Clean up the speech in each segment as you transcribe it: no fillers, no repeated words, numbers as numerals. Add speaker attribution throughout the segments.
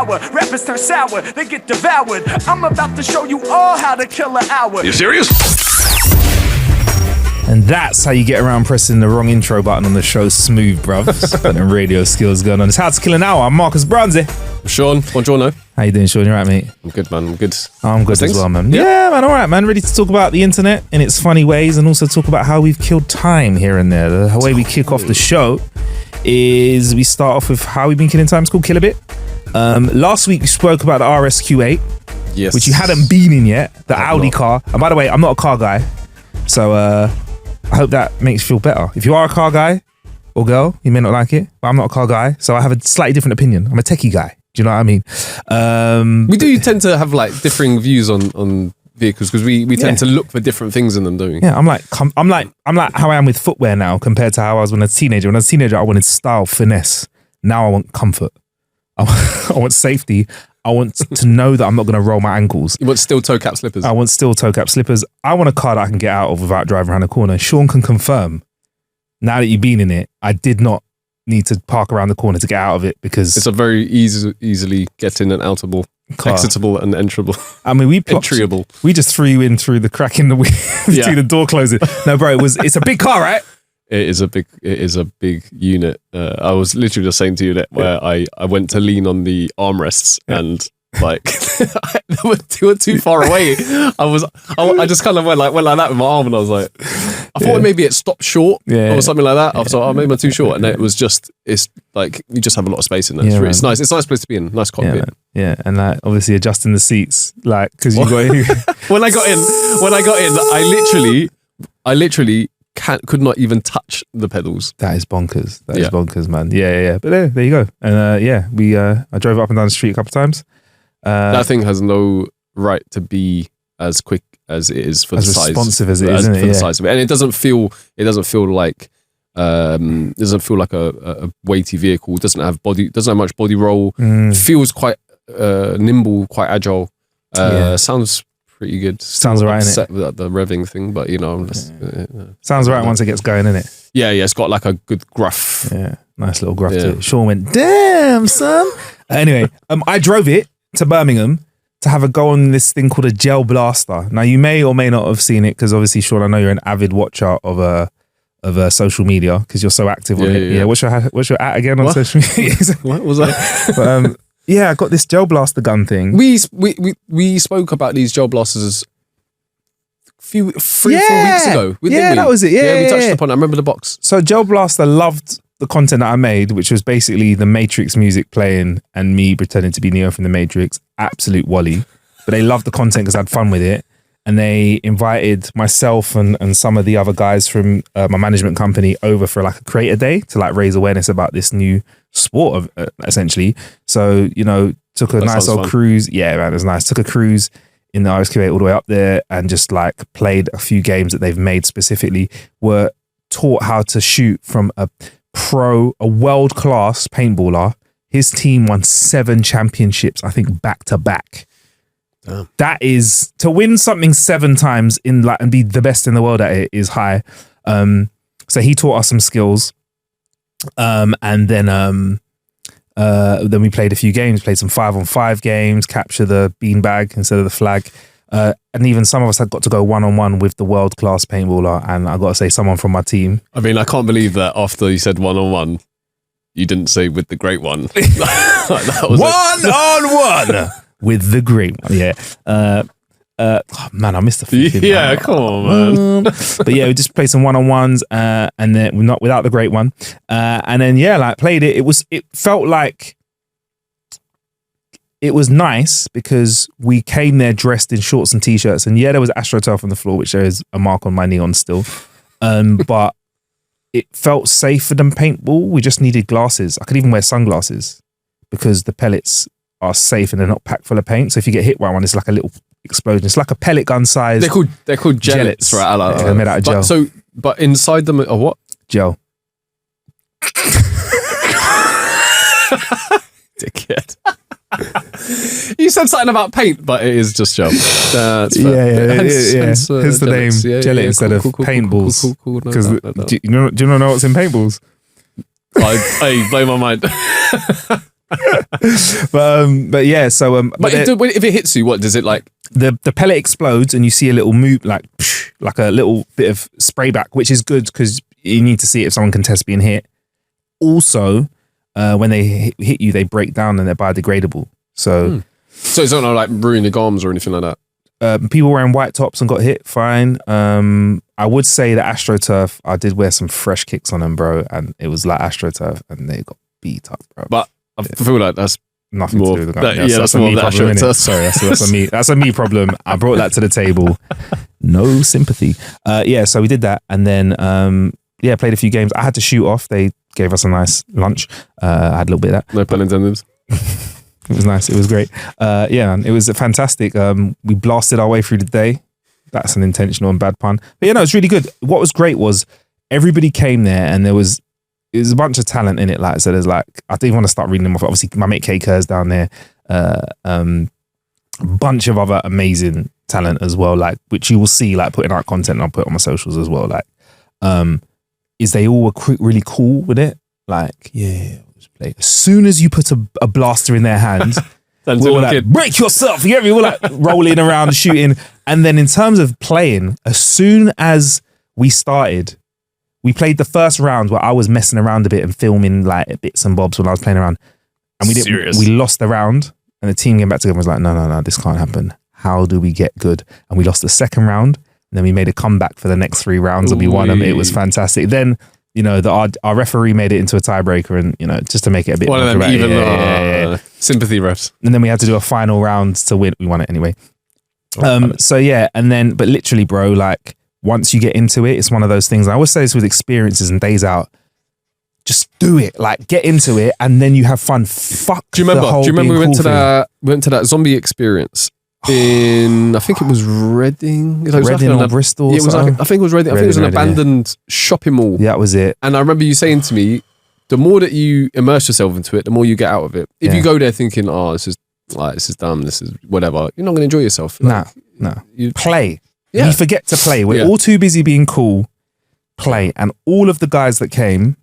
Speaker 1: power. Rappers turn sour, they get devoured. I'm about to show you all how to kill an hour.
Speaker 2: You serious?
Speaker 3: And that's how you get around pressing the wrong intro button on the show. Smooth, bruv. Putting radio skills going on. It's How to Kill an Hour. I'm Marcus Bronzy.
Speaker 2: Sean, buongiorno.
Speaker 3: How you doing, Sean? You right, mate?
Speaker 2: I'm good, man. I'm good.
Speaker 3: I'm good as well, man. Yeah, man. All right, man. Ready to talk about the internet in its funny ways and also talk about how we've killed time here and there. The way we kick off the show is we start off with how we've been killing time. It's called Kill a Bit. Last week we spoke about the RSQ8,
Speaker 2: Yes.
Speaker 3: which you hadn't been in yet, the Audi car. And by the way, I'm not a car guy, so I hope that makes you feel better. If you are a car guy or girl, you may not like it, but I'm not a car guy, so I have a slightly different opinion. I'm a techie guy. Do you know what I mean?
Speaker 2: We do tend to have like differing views on vehicles because we tend to look for different things in them, don't we?
Speaker 3: Yeah, I'm like how I am with footwear now compared to how I was when I was a teenager. When I was a teenager, I wanted style, finesse. Now I want comfort. I want safety. I want to know that I'm not going to roll my ankles.
Speaker 2: You want steel toe cap slippers?
Speaker 3: I want steel toe cap slippers. I want a car that I can get out of without driving around the corner. Sean can confirm, now that you've been in it, I did not need to park around the corner to get out of it because
Speaker 2: it's a very easily get in and outable, exitable and enterable.
Speaker 3: I mean,
Speaker 2: entryable.
Speaker 3: We just threw you in through the crack in the between the door closing. No, bro, it's a big car, right?
Speaker 2: It is a big unit. I was literally just saying to you that where I went to lean on the armrests and like they were too far away. I just kind of went like that with my arm and I was like, I thought maybe it stopped short or something like that. I was like, oh, maybe I'm too short, and it's like you just have a lot of space in there. It's nice. It's a nice place to be in. Nice cockpit.
Speaker 3: Yeah, and like obviously adjusting the seats, like because you got
Speaker 2: when I got in, I literally could not even touch the pedals.
Speaker 3: That is bonkers. That is bonkers, man. Yeah. But there you go. And I drove up and down the street a couple of times.
Speaker 2: That thing has no right to be as quick as it is for the size.
Speaker 3: As responsive as it is, isn't it?
Speaker 2: For the size of it, and it doesn't feel like a weighty vehicle. It doesn't have much body roll. It feels quite nimble, quite agile. Sounds pretty good.
Speaker 3: Sounds right,
Speaker 2: upset with the revving thing, but you know, I'm just,
Speaker 3: sounds right once it gets going, innit?
Speaker 2: Yeah. It's got like a good gruff.
Speaker 3: Yeah, nice little gruff to it. Sean went, damn, son. Anyway, I drove it to Birmingham to have a go on this thing called a gel blaster. Now, you may or may not have seen it because obviously, Sean, I know you're an avid watcher of social media because you're so active on it. Yeah. What's your at again on social media?
Speaker 2: What was that?
Speaker 3: But, yeah, I got this gel blaster gun thing.
Speaker 2: We spoke about these gel blasters 3 or 4 weeks ago.
Speaker 3: That was it. Yeah,
Speaker 2: we touched upon it. I remember the box.
Speaker 3: So Gel Blaster loved the content that I made, which was basically the Matrix music playing and me pretending to be Neo from the Matrix. Absolute Wally. But they loved the content because I had fun with it. And they invited myself and some of the other guys from my management company over for like a creator day to like raise awareness about this new sport of essentially. So, you know, took a nice old cruise. Yeah, man, it was nice. Took a cruise in the RSQ8 all the way up there and just like played a few games that they've made specifically. Were taught how to shoot from a world-class paintballer. His team won 7 championships, I think, back to back.
Speaker 2: Damn.
Speaker 3: That is, to win something 7 times in like and be the best in the world at it is high. So he taught us some skills, and then we played a few games. Played some 5-on-5 games, capture the beanbag instead of the flag, and even some of us had got to go 1-on-1 with the world class paintballer. And I got to say, someone from my team.
Speaker 2: I mean, I can't believe that after you said 1-on-1, you didn't say with the great one. Like, that was
Speaker 3: 1-on-1. With the great one, yeah. Man, I missed the freaking
Speaker 2: yeah, come on, man.
Speaker 3: But yeah, we just played some 1-on-1s, and then not without the great one. And then like played it. It felt like it was nice because we came there dressed in shorts and t-shirts, and there was AstroTurf on the floor, which there is a mark on my knee on still. But it felt safer than paintball. We just needed glasses. I could even wear sunglasses because the pellets are safe and they're not packed full of paint. So if you get hit by one, it's like a little explosion. It's like a pellet gun size.
Speaker 2: They're called gellets, right?
Speaker 3: Like they're made out of gel.
Speaker 2: But inside them are what?
Speaker 3: Gel.
Speaker 2: Dickhead. You said something about paint, but it is just gel. That's
Speaker 3: fair. Hence the name Jelly instead of paintballs.
Speaker 2: Cool.
Speaker 3: Because do you know what's in paintballs?
Speaker 2: I blow my mind.
Speaker 3: but yeah, so
Speaker 2: But if it hits you, what does it like?
Speaker 3: the pellet explodes and you see a little move, like a little bit of spray back, which is good because you need to see if someone can test being hit. Also, when they hit you, they break down and they're biodegradable. So
Speaker 2: it's not like ruining arms or anything like that.
Speaker 3: People wearing white tops and got hit, fine. I would say the AstroTurf, I did wear some fresh kicks on them, bro, and it was like AstroTurf, and they got beat up, bro.
Speaker 2: But I feel like that's
Speaker 3: nothing
Speaker 2: more,
Speaker 3: to do with the gun.
Speaker 2: that's more
Speaker 3: a me
Speaker 2: of the
Speaker 3: problem,
Speaker 2: AstroTurf.
Speaker 3: Sorry, that's a me problem. I brought that to the table. No sympathy. Yeah, so we did that, and then played a few games. I had to shoot off. They gave us a nice lunch. I had a little bit of that.
Speaker 2: No pun intended.
Speaker 3: It was nice. It was great. Man, it was fantastic. We blasted our way through the day. That's an intentional and bad pun. But yeah, no, it's really good. What was great was everybody came there and it was a bunch of talent in it. Like, so there's like, I didn't want to start reading them off. Obviously, my mate K Kerr's down there. A bunch of other amazing talent as well, like, which you will see, like, putting out content and I'll put it on my socials as well. Like, is they all were really cool with it. Like, yeah. As soon as you put a blaster in their hands, we were like, break yourself. You get me? We're like rolling around, shooting. And then in terms of playing, as soon as we started, we played the first round where I was messing around a bit and filming like bits and bobs when I was playing around. And we lost the round and the team came back together and was like, no, this can't happen. How do we get good? And we lost the second round. And then we made a comeback for the next 3 rounds and we won them. It was fantastic. Then, you know, our referee made it into a tiebreaker and, you know, just to make it a bit
Speaker 2: one
Speaker 3: more
Speaker 2: of them
Speaker 3: dramatic.
Speaker 2: even sympathy refs.
Speaker 3: And then we had to do a final round to win. We won it anyway. So yeah, and then, but literally, bro, like once you get into it, it's one of those things. I always say this with experiences and days out. Just do it, like get into it, and then you have fun. Fuck. Do you
Speaker 2: remember we went to that zombie experience in, I think it was Reading. It was
Speaker 3: Reading or Bristol.
Speaker 2: Yeah, it was like, I think it was Reading. I think it was an abandoned shopping mall.
Speaker 3: Yeah, that was it.
Speaker 2: And I remember you saying to me, the more that you immerse yourself into it, the more you get out of it. If you go there thinking, oh, this is dumb, this is whatever, you're not going to enjoy yourself. Like,
Speaker 3: no. Play.
Speaker 2: Yeah.
Speaker 3: We forget to play. We're all too busy being cool. Play. And all of the guys that came,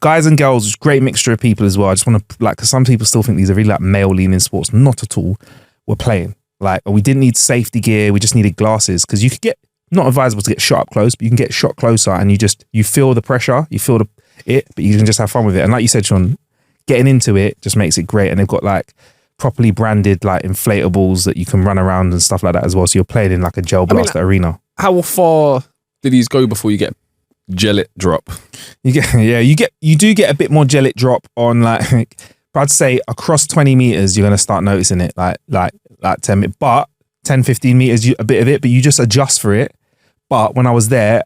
Speaker 3: guys and girls, great mixture of people as well. I just want to, like, because some people still think these are really like male-leaning sports. Not at all. We're playing. Like, we didn't need safety gear. We just needed glasses because you could get, not advisable to get shot up close, but you can get shot closer and you feel the pressure, you feel it, but you can just have fun with it. And like you said, Sean, getting into it just makes it great. And they've got like properly branded like inflatables that you can run around and stuff like that as well. So you're playing in like a gel blaster arena.
Speaker 2: How far did these go before you get gellet drop?
Speaker 3: You do get a bit more gellet drop on like, I'd say across 20 meters, you're going to start noticing it like 10, but 10, 15 meters, a bit of it, but you just adjust for it. But when I was there,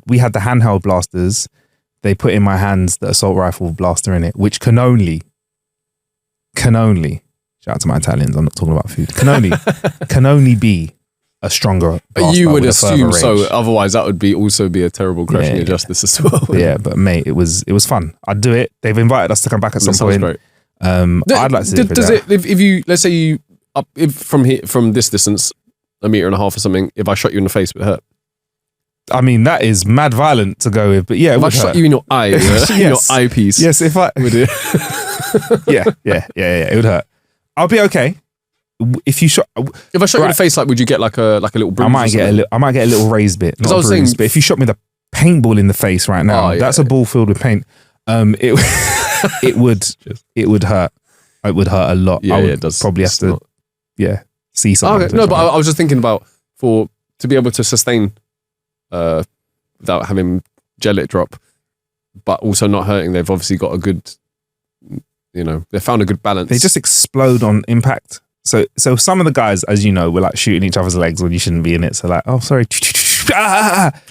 Speaker 3: we had the handheld blasters. They put in my hands the assault rifle blaster in it, which can only, shout out to my Italians, I'm not talking about food, can only be a stronger blaster.
Speaker 2: You would assume so, otherwise that would also be a terrible crashing injustice as well.
Speaker 3: Yeah, but mate, it was fun. I'd do it. They've invited us to come back at some point. Great. I'd like to do it.
Speaker 2: Does it, if you, let's say you, from this distance, 1.5 meters or something, if I shot you in the face, it would hurt?
Speaker 3: I mean, that is mad violent to go with, but yeah,
Speaker 2: if I shot you in your eye, in your eyepiece.
Speaker 3: Yes, if I
Speaker 2: would it?
Speaker 3: yeah, it would hurt. I'll be okay. If I shot you in the face, like, would you get like a little bruise? I might get a little raised bit, not a bruise. But if you shot me the paintball in the face right now, that's a ball filled with paint. It would hurt. It would hurt a lot.
Speaker 2: Yeah,
Speaker 3: I would
Speaker 2: it does.
Speaker 3: Probably have to, see something.
Speaker 2: Okay. No, but I was just thinking about to be able to sustain without having gellet drop, but also not hurting. They've obviously got a good, they found a good balance.
Speaker 3: They just explode on impact. So some of the guys, as you know, were like shooting each other's legs when you shouldn't be in it. So like, oh, sorry.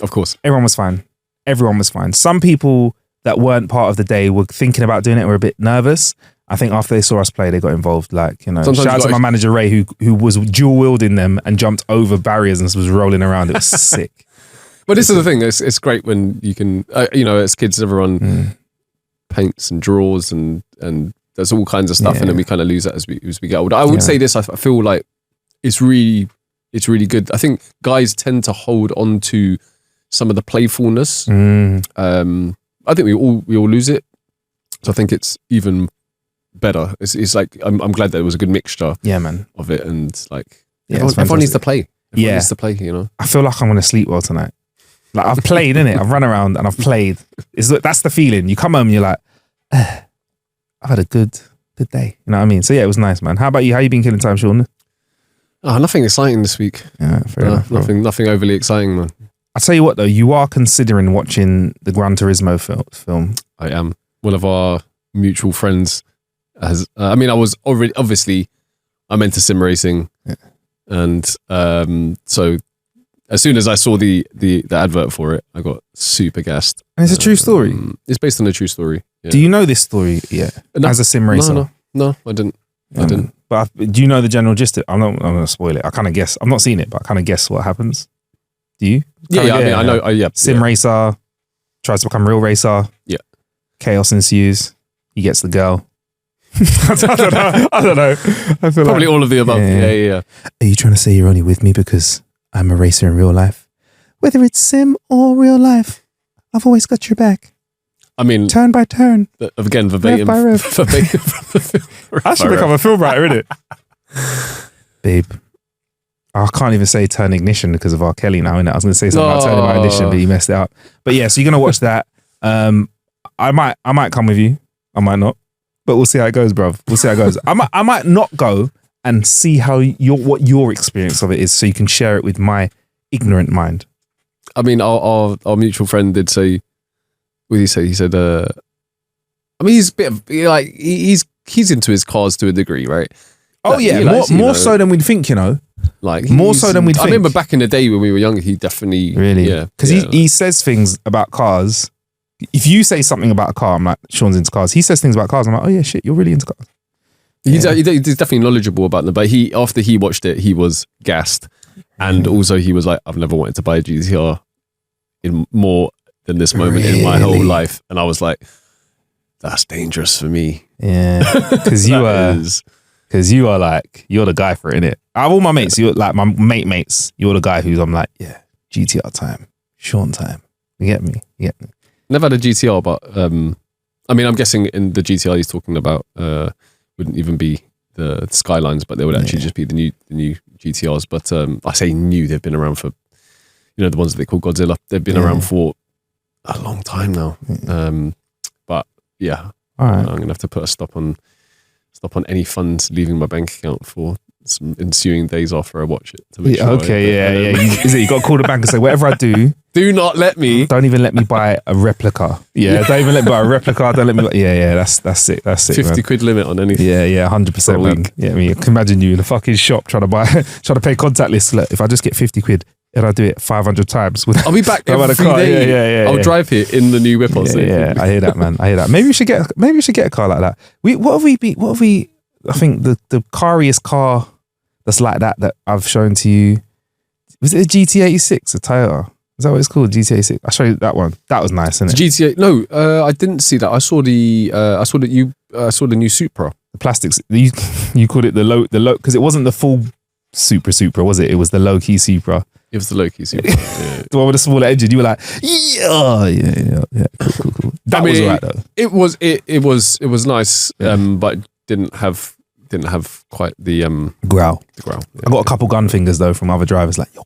Speaker 2: Of course.
Speaker 3: Everyone was fine. Some people that weren't part of the day were thinking about doing it, were a bit nervous. I think after they saw us play, they got involved. Like, shout out to my manager, Ray, who was dual wielding them and jumped over barriers and was rolling around. It was sick.
Speaker 2: But this is the thing. It's great when you can, as kids, everyone paints and draws and there's all kinds of stuff, and then we kind of lose that as we get older. I would say this. I feel like it's really good. I think guys tend to hold on to some of the playfulness. I think we all lose it. So I think it's even better. It's like I'm glad that it was a good mixture.
Speaker 3: Yeah, man.
Speaker 2: Of it, and like
Speaker 3: Yeah,
Speaker 2: everyone needs to play. Everyone
Speaker 3: Yeah.
Speaker 2: needs to play. You know.
Speaker 3: I feel like I'm gonna sleep well tonight. Like I've played, innit? I've run around and I've played. That's the feeling. You come home and you're like, I've had a good day. You know what I mean? So yeah, it was nice, man. How about you? How you been killing time, Sean?
Speaker 2: Oh, nothing exciting this week.
Speaker 3: Yeah, fair enough. Bro.
Speaker 2: Nothing overly exciting, man.
Speaker 3: I'll tell you what though, you are considering watching the Gran Turismo film.
Speaker 2: I am. One of our mutual friends has. I mean, I was already obviously. I'm into sim racing, and so as soon as I saw the advert for it, I got super gassed.
Speaker 3: And it's a true story.
Speaker 2: It's based on a true story. Yeah.
Speaker 3: Do you know this story yet?
Speaker 2: No,
Speaker 3: as a sim racer?
Speaker 2: No, I didn't. I didn't.
Speaker 3: But do you know the general gist? I'm going to spoil it. I kind of guess. I'm not seeing it, but I kind of guess what happens. Do you?
Speaker 2: Yeah, I mean, I know. Yeah,
Speaker 3: sim racer tries to become real racer.
Speaker 2: Yeah.
Speaker 3: Chaos ensues. He gets the girl. I don't know. I feel
Speaker 2: probably all of the above. Yeah.
Speaker 3: Are you trying to say you're only with me because I'm a racer in real life? Whether it's sim or real life, I've always got your back.
Speaker 2: I mean,
Speaker 3: turn by turn.
Speaker 2: Again, verbatim.
Speaker 3: Rev by rev.
Speaker 2: Verbatim from the film.
Speaker 3: I should become a film writer, innit? Babe, I can't even say turn ignition because of R. Kelly now, innit? I was going to say something about turning my ignition, but you messed it up. But yeah, so you're going to watch that. I might come with you. I might not. But we'll see how it goes, bruv. We'll see how it goes. I might not go and see how what your experience of it is, so you can share it with my ignorant mind.
Speaker 2: I mean, our mutual friend did say. What did he say? He said, I mean, he's a bit of, like he's into his cars to a degree, right?
Speaker 3: Oh yeah, more so than we'd think, you know.
Speaker 2: Like
Speaker 3: more so than we'd think.
Speaker 2: I remember back in the day when we were younger, he definitely
Speaker 3: because he says things about cars. If you say something about a car, I'm like, Sean's into cars. He says things about cars. I'm like, oh yeah, shit, you're really into cars.
Speaker 2: He's definitely knowledgeable about them. But after he watched it, he was gassed, and also he was like, I've never wanted to buy a GTR in more than this moment in my whole life. And I was like, that's dangerous for me.
Speaker 3: Yeah, because you are like, you're the guy for it, innit? Out of all my mates, you're like my mates, you're the guy who's, I'm like, yeah, GTR time, Sean time. You get me?
Speaker 2: Never had a GTR, but I mean, I'm guessing in the GTR he's talking about wouldn't even be the Skylines, but they would actually just be the new GTRs. But I say new, they've been around for, the ones that they call Godzilla. They've been around for a long time now. But yeah, all right. I'm gonna have to put a stop on any funds leaving my bank account for some ensuing days after I watch it. To make sure
Speaker 3: You got to call the bank and say, whatever I do, don't even let me buy a replica. Yeah, don't even let me buy a replica. Don't let me buy, that's it. That's it.
Speaker 2: 50 quid limit on anything.
Speaker 3: Yeah, 100%. Man. Yeah, I mean, I can imagine you in a fucking shop trying to pay contactless. Look, if I just get 50 quid and I do it 500 times,
Speaker 2: I'll be back every day. I'll drive here in the new whip.
Speaker 3: Yeah, I hear that, man. I hear that. Maybe we should get a car like that. What have we? I think the cariest car that's like that I've shown to you, was it a GT86, a Toyota? Is that what it's called? GT86. I showed you that one. That was nice, isn't it?
Speaker 2: GTA. No, I didn't see that. I saw the new Supra.
Speaker 3: The plastics. You called it the low because it wasn't the full Supra, was it? It was the low key Supra.
Speaker 2: It was the low key Supra. Yeah.
Speaker 3: The one with the smaller engine. You were like, yeah. Cool. That was alright though.
Speaker 2: It was nice, but didn't have quite the
Speaker 3: growl.
Speaker 2: Yeah.
Speaker 3: I got a couple gun fingers though from other drivers, like, yo,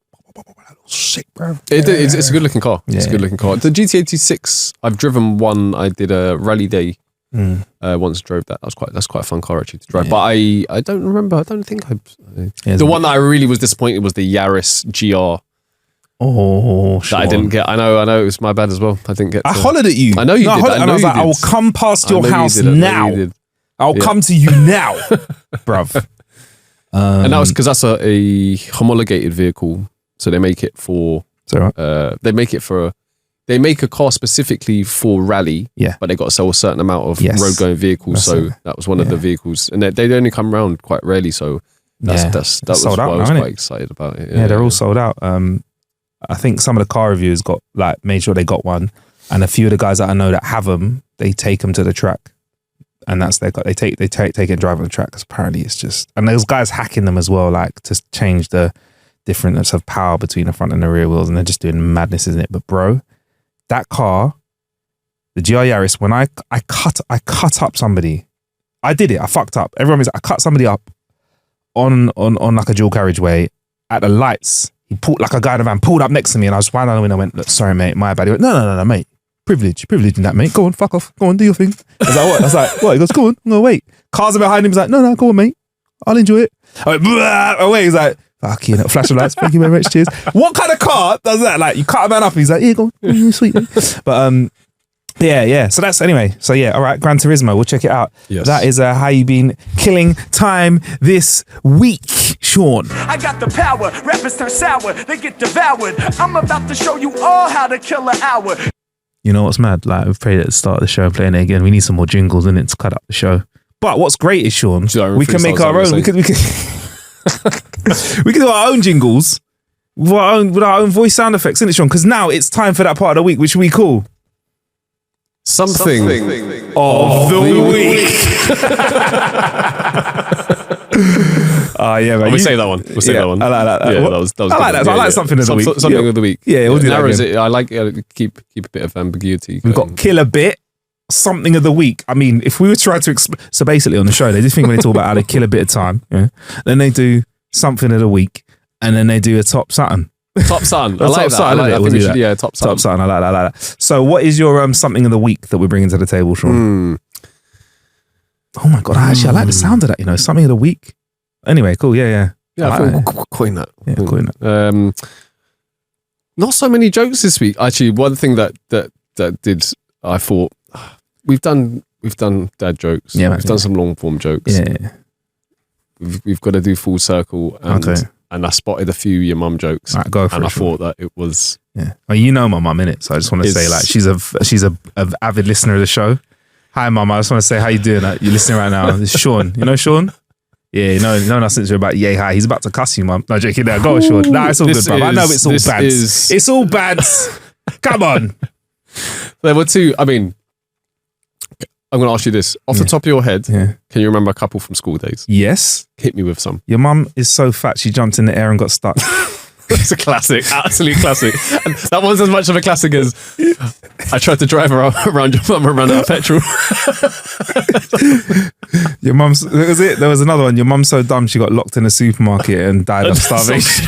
Speaker 3: sick, bro.
Speaker 2: It's a good looking car. It's a good looking car. The GT86, I've driven one. I did a rally day. Once drove that. That's quite a fun car actually to drive. But I don't remember. I don't think the one that I really was disappointed was the Yaris GR.
Speaker 3: Oh,
Speaker 2: that I didn't get. I know. It was my bad as well. I didn't get.
Speaker 3: I hollered at you.
Speaker 2: I know you did.
Speaker 3: I was like, I will come past your house now. I'll come to you now, bruv.
Speaker 2: And that was because that's a homologated vehicle, so they make it for. They make a car specifically for rally, but they got to sell a certain amount of road going vehicles. That was one of the vehicles, and they only come around quite rarely. So that was why I was quite excited about it.
Speaker 3: Yeah, they're all sold out. I think some of the car reviewers made sure they got one, and a few of the guys that I know that have them, they take them to the track, and that's they take it and drive on the track, because apparently it's just, and there's guys hacking them as well, like to change the difference of power between the front and the rear wheels, and they're just doing madness, isn't it? But bro, that car, the GR Yaris, when I cut up somebody I did it. I fucked up. Everyone was. I cut somebody up on like a dual carriageway at the lights. He pulled like a guy in the van pulled up next to me, and I was winding down the window. I went, "Look, sorry, mate, my bad." He went, "No, mate. Privilege in that, mate. Go on, fuck off. Go on, do your thing." I was like, "What?" I was like, "What?" He goes, "Go on, I'm gonna wait." Cars are behind him. He's like, "No, go on, mate. I'll enjoy it." I went, away. He's like, "Fuck you, flash of lights. Thank you very much. Cheers." What kind of car does that? Like, you cut a man up, and he's like, "Yeah, go on, sweet." But yeah. So that's anyway. So yeah, all right. Gran Turismo. We'll check it out.
Speaker 2: Yes.
Speaker 3: That is how you been killing time this week, Sean.
Speaker 1: I got the power, rappers turn sour, they get devoured. I'm about to show you all how to kill an hour.
Speaker 3: You know what's mad? Like, we've played it at the start of the show and playing it again. We need some more jingles in it to cut up the show. But what's great is, Sean, we can make our own. We can we can do our own jingles with our own voice sound effects, isn't it, Sean? Because now it's time for that part of the week, which we call
Speaker 2: Something
Speaker 3: of the week. Yeah, man.
Speaker 2: We'll say that one. We'll say that one.
Speaker 3: I like that.
Speaker 2: Yeah, that was
Speaker 3: I like that. I like something of the week.
Speaker 2: Something of the week.
Speaker 3: Yeah, we'll do that
Speaker 2: narrows
Speaker 3: again.
Speaker 2: it. I like keep a bit of ambiguity.
Speaker 3: We've got kill a bit, something of the week. I mean, if we were trying to so basically on the show, they just think when they talk about how they kill a bit of time, yeah, then they do something of the week, and then they do a top something.
Speaker 2: Top Sun. I like that.
Speaker 3: I like that.
Speaker 2: We'll do that. Yeah, Top Sun.
Speaker 3: Top something. I like that. So, what is your something of the week that we're bringing to the table, Sean? Oh my god! Actually, I like the sound of that. You know, something of the week. Anyway, cool. Yeah.
Speaker 2: Yeah, I think we'll coin that.
Speaker 3: Yeah, coin that.
Speaker 2: Not so many jokes this week. Actually, one thing that did, I thought we've done dad jokes.
Speaker 3: Yeah,
Speaker 2: we've done some long form jokes.
Speaker 3: Yeah.
Speaker 2: We've got to do full circle. And I spotted a few your mum jokes.
Speaker 3: All right, go for
Speaker 2: and
Speaker 3: it.
Speaker 2: I thought that it was.
Speaker 3: Yeah. Well, you know my mum, innit? So I just want to say, like, she's a avid listener of the show. Hi, mum. I just want to say, how you doing? You're listening right now. This is Sean. You know Sean? Yeah, you know us since you're about yay high. He's about to cuss you, mum. No, joking. There, go on, Sean. Nah, it's all good, bro. I know it's all bad. It's all bad. Come on.
Speaker 2: There were two. I mean, I'm going to ask you this. Off the top of your head, can you remember a couple from school days?
Speaker 3: Yes.
Speaker 2: Hit me with some.
Speaker 3: Your mum is so fat, she jumped in the air and got stuck.
Speaker 2: It's a classic. Absolute classic. And that one's as much of a classic as I tried to drive her around your mum and run out of petrol.
Speaker 3: Your mum's, that was it. There was another one. Your mum's so dumb, she got locked in a supermarket and died of starvation.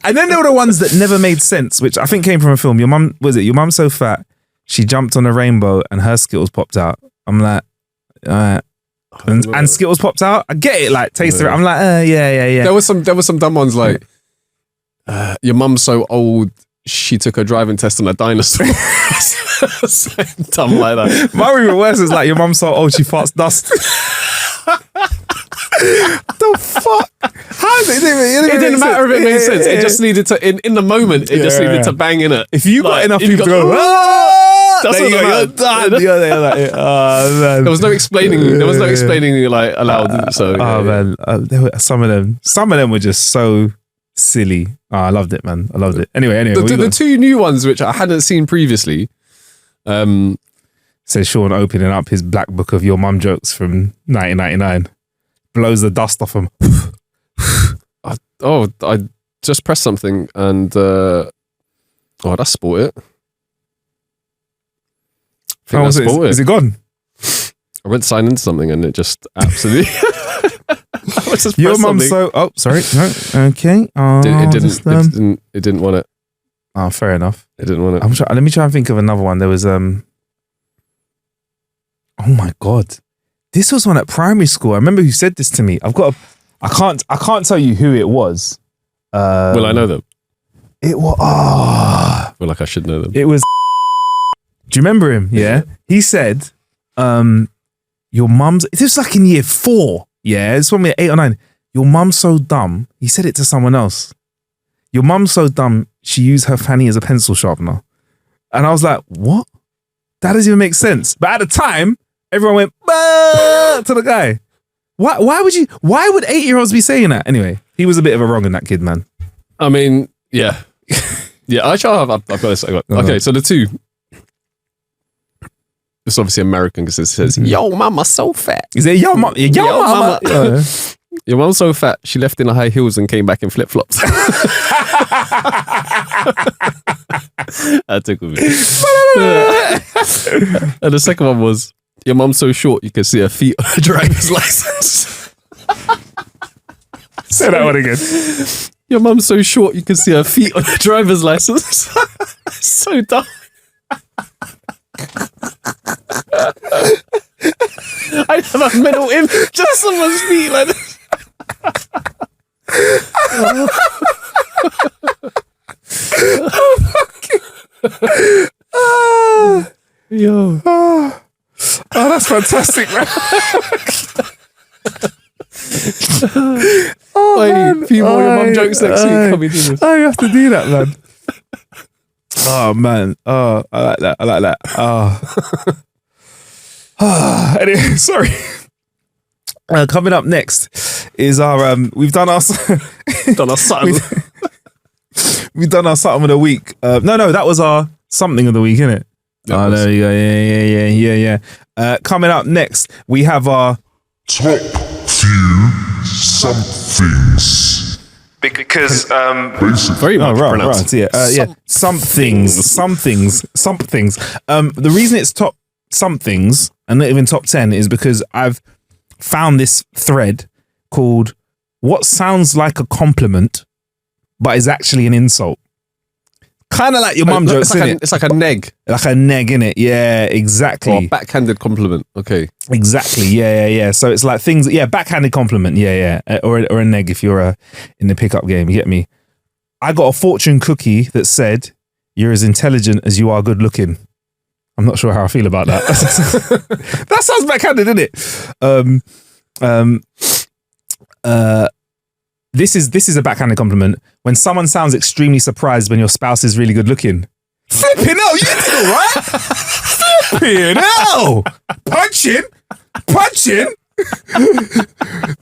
Speaker 3: And then there were the ones that never made sense, which I think came from a film. Your mum's so fat, she jumped on a rainbow and her Skittles popped out. I'm like, and Skittles popped out. I get it, like taste of it. I'm like, yeah.
Speaker 2: There was some dumb ones like, your mum's so old, she took her driving test on a dinosaur. Something dumb like that.
Speaker 3: My even worse is like, your mum's so old, she farts dust. The fuck? How did it
Speaker 2: didn't matter if it made sense. It just needed to, in the moment, it just needed to bang in it.
Speaker 3: If you got enough people to go, that's what you're done. Man.
Speaker 2: There was no explaining. There was no explaining like aloud. So
Speaker 3: man, there were, some of them were just so silly. I loved it, man. I loved it. Anyway,
Speaker 2: the two new ones which I hadn't seen previously.
Speaker 3: Says Sean opening up his black book of your mum jokes from 1999. Blows the dust off him.
Speaker 2: I just pressed something and that sport it.
Speaker 3: How was it? Is it gone?
Speaker 2: I went to sign into something and it just absolutely.
Speaker 3: Your mum's so. Oh, sorry. No. Okay.
Speaker 2: It didn't want it.
Speaker 3: Oh, fair enough.
Speaker 2: It didn't want it.
Speaker 3: Let me try and think of another one. There was Oh my god, this was one at primary school. I remember who said this to me. I can't tell you who it was.
Speaker 2: Will I know them?
Speaker 3: It was.
Speaker 2: I feel like I should know them.
Speaker 3: It was. Do you remember him? Yeah. He said, your mum's, this was like in year 4. Yeah. It's when we were 8 or 9. Your mum's so dumb. He said it to someone else. Your mum's so dumb, she used her fanny as a pencil sharpener. And I was like, what? That doesn't even make sense. But at the time, everyone went, bah! To the guy. Why would 8-year-olds be saying that? Anyway, he was a bit of a wrong in that kid, man.
Speaker 2: I mean, yeah. Yeah, I've got this. Okay, so the two. It's obviously American because it says, yo, mama's so fat.
Speaker 3: Is it yo, mama? Yo, mama.
Speaker 2: Your mom's so fat, she left in her high heels and came back in flip-flops. That took me. And the second one was, Your mum's so short you can see her feet on her driver's license.
Speaker 3: Say that one again.
Speaker 2: Your mum's so short you can see her feet on her driver's license. So dumb. I have a mental image of someone's feet like this. Yo.
Speaker 3: Oh, that's fantastic, man.
Speaker 2: A few more your mum jokes next week. Can we do this?
Speaker 3: I have to do that, man. Oh man. Oh, I like that. I like that. Oh. Anyway, sorry. Coming up next is our we've done our something. We've done our something of the week. No, that was our something of the week, isn't it? Oh, there you go. Yeah. Coming up next, we have our
Speaker 4: top few somethings.
Speaker 3: Because
Speaker 2: Very much pronounced.
Speaker 3: Some things. The reason it's top somethings and not even top 10 is because I've found this thread called "What Sounds Like a Compliment but is actually an insult." Kind of like your mum jokes, innit?
Speaker 2: It's like a neg.
Speaker 3: Like a neg, innit? Yeah, exactly.
Speaker 2: Or backhanded compliment. Okay.
Speaker 3: Exactly. Yeah. So it's like things. Yeah, backhanded compliment. Yeah. Or a neg if you're in the pickup game. You get me? I got a fortune cookie that said, "You're as intelligent as you are good looking." I'm not sure how I feel about that. That sounds backhanded, isn't it? This is a backhanded compliment. When someone sounds extremely surprised when your spouse is really good looking. Flipping hell, you did all right. Flipping hell. Punching.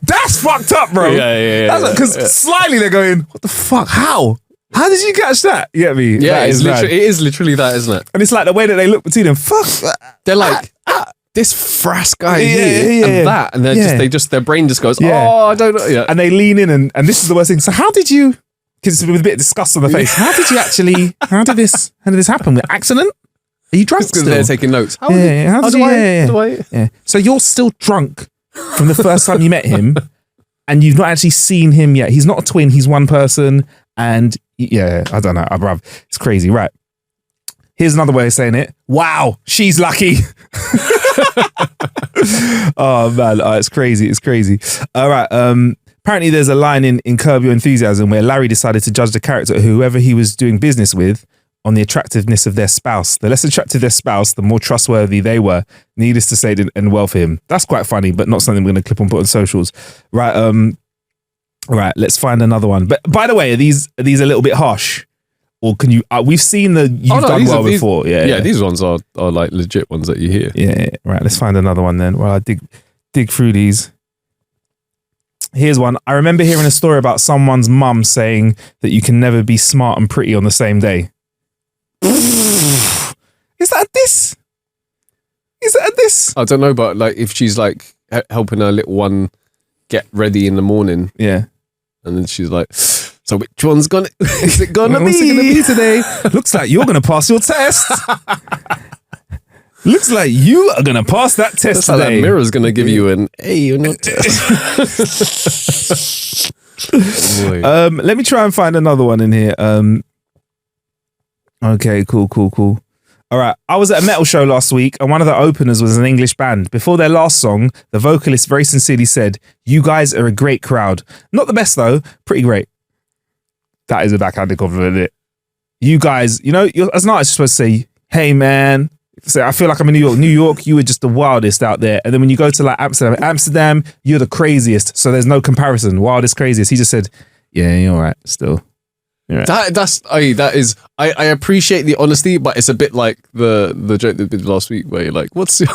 Speaker 3: That's fucked up, bro.
Speaker 2: Yeah.
Speaker 3: Because slyly they're going, what the fuck? How did you catch that? You get me?
Speaker 2: Yeah, it is literally that, isn't it?
Speaker 3: And it's like the way that they look between them. Fuck.
Speaker 2: They're like, this frass guy here and that, and their brain just goes, I don't know. Yeah.
Speaker 3: And they lean in, and this is the worst thing. So how did you? Because with a bit of disgust on the face, how did you actually? How did this happen? With accident? Are you drunk still?
Speaker 2: They're taking notes.
Speaker 3: How do I? So you're still drunk from the first time you met him, and you've not actually seen him yet. He's not a twin. He's one person, and I don't know, bruv. It's crazy, right? Here's another way of saying it. Wow, she's lucky. Oh man, it's crazy. All right. Apparently there's a line in Curb Your Enthusiasm where Larry decided to judge the character of whoever he was doing business with on the attractiveness of their spouse. The less attractive their spouse, the more trustworthy they were. Needless to say, and well for him. That's quite funny, but not something we're going to clip and put on socials. Right. All right. Let's find another one. But by the way, are these a little bit harsh? Or can you? We've seen done well before. Yeah.
Speaker 2: These ones are like legit ones that you hear.
Speaker 3: Yeah. Right. Let's find another one then. Well, I dig through these. Here's one. I remember hearing a story about someone's mum saying that you can never be smart and pretty on the same day. Is that a diss?
Speaker 2: I don't know, but like if she's like helping her little one get ready in the morning.
Speaker 3: Yeah.
Speaker 2: And then she's like, so which one's gonna is it gonna
Speaker 3: What's
Speaker 2: be?
Speaker 3: it gonna be today? Looks like you're gonna pass your test. Looks like you are gonna pass that test today.
Speaker 2: Like that mirror's gonna give you an A or not test.
Speaker 3: Let me try and find another one in here. Okay, cool. All right, I was at a metal show last week and one of the openers was an English band. Before their last song, the vocalist very sincerely said, "You guys are a great crowd." Not the best though, pretty great. That is a backhanded compliment, isn't it? You guys, as an artist, you're supposed to say, "Hey man," say, "I feel like I'm in New York. New York, you were just the wildest out there." And then when you go to like Amsterdam, you're the craziest. So there's no comparison. Wildest, craziest. He just said, "Yeah, you're all right still." Right.
Speaker 2: That is I appreciate the honesty, but it's a bit like the joke that we did last week where you're like, what's your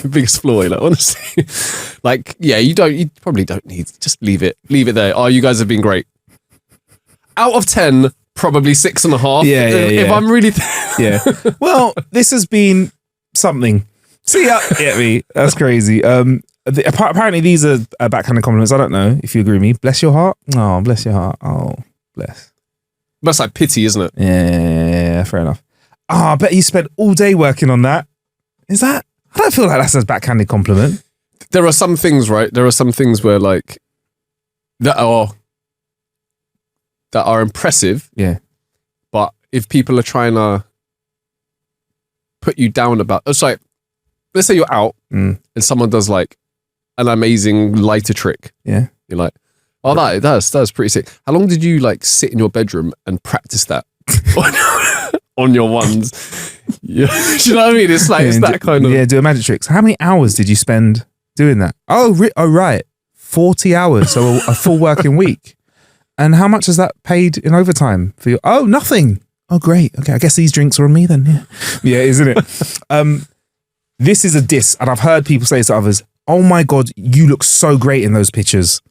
Speaker 2: biggest flaw? You're like, honestly, like, yeah, you probably don't need, just leave it there. Oh, you guys have been great. Out of 10, probably 6.5.
Speaker 3: Yeah.
Speaker 2: If I'm really
Speaker 3: yeah. Well, this has been something. See ya. Get me. That's crazy. Apparently these are backhanded compliments. I don't know if you agree with me. Bless your heart. Oh, bless your heart. Oh, bless.
Speaker 2: That's like pity, isn't it?
Speaker 3: Yeah, fair enough. I bet you spent all day working on that. Is that? I don't feel like that's a backhanded compliment.
Speaker 2: There are some things, right? There are some things where like that are impressive.
Speaker 3: Yeah.
Speaker 2: But if people are trying to put you down about, it's like, let's say you're out and someone does like an amazing lighter trick.
Speaker 3: Yeah.
Speaker 2: You're like, oh, that's pretty sick. How long did you like sit in your bedroom and practice that on your ones? Yeah. Do you know what I mean? It's like, it's that kind of.
Speaker 3: Yeah, do a magic tricks. How many hours did you spend doing that? Oh, right. 40 hours. So a full working week. And how much is that paid in overtime for you? Oh, nothing. Oh, great. Okay, I guess these drinks are on me then. Yeah. Yeah, isn't it? This is a diss. And I've heard people say to others, oh my God, you look so great in those pictures.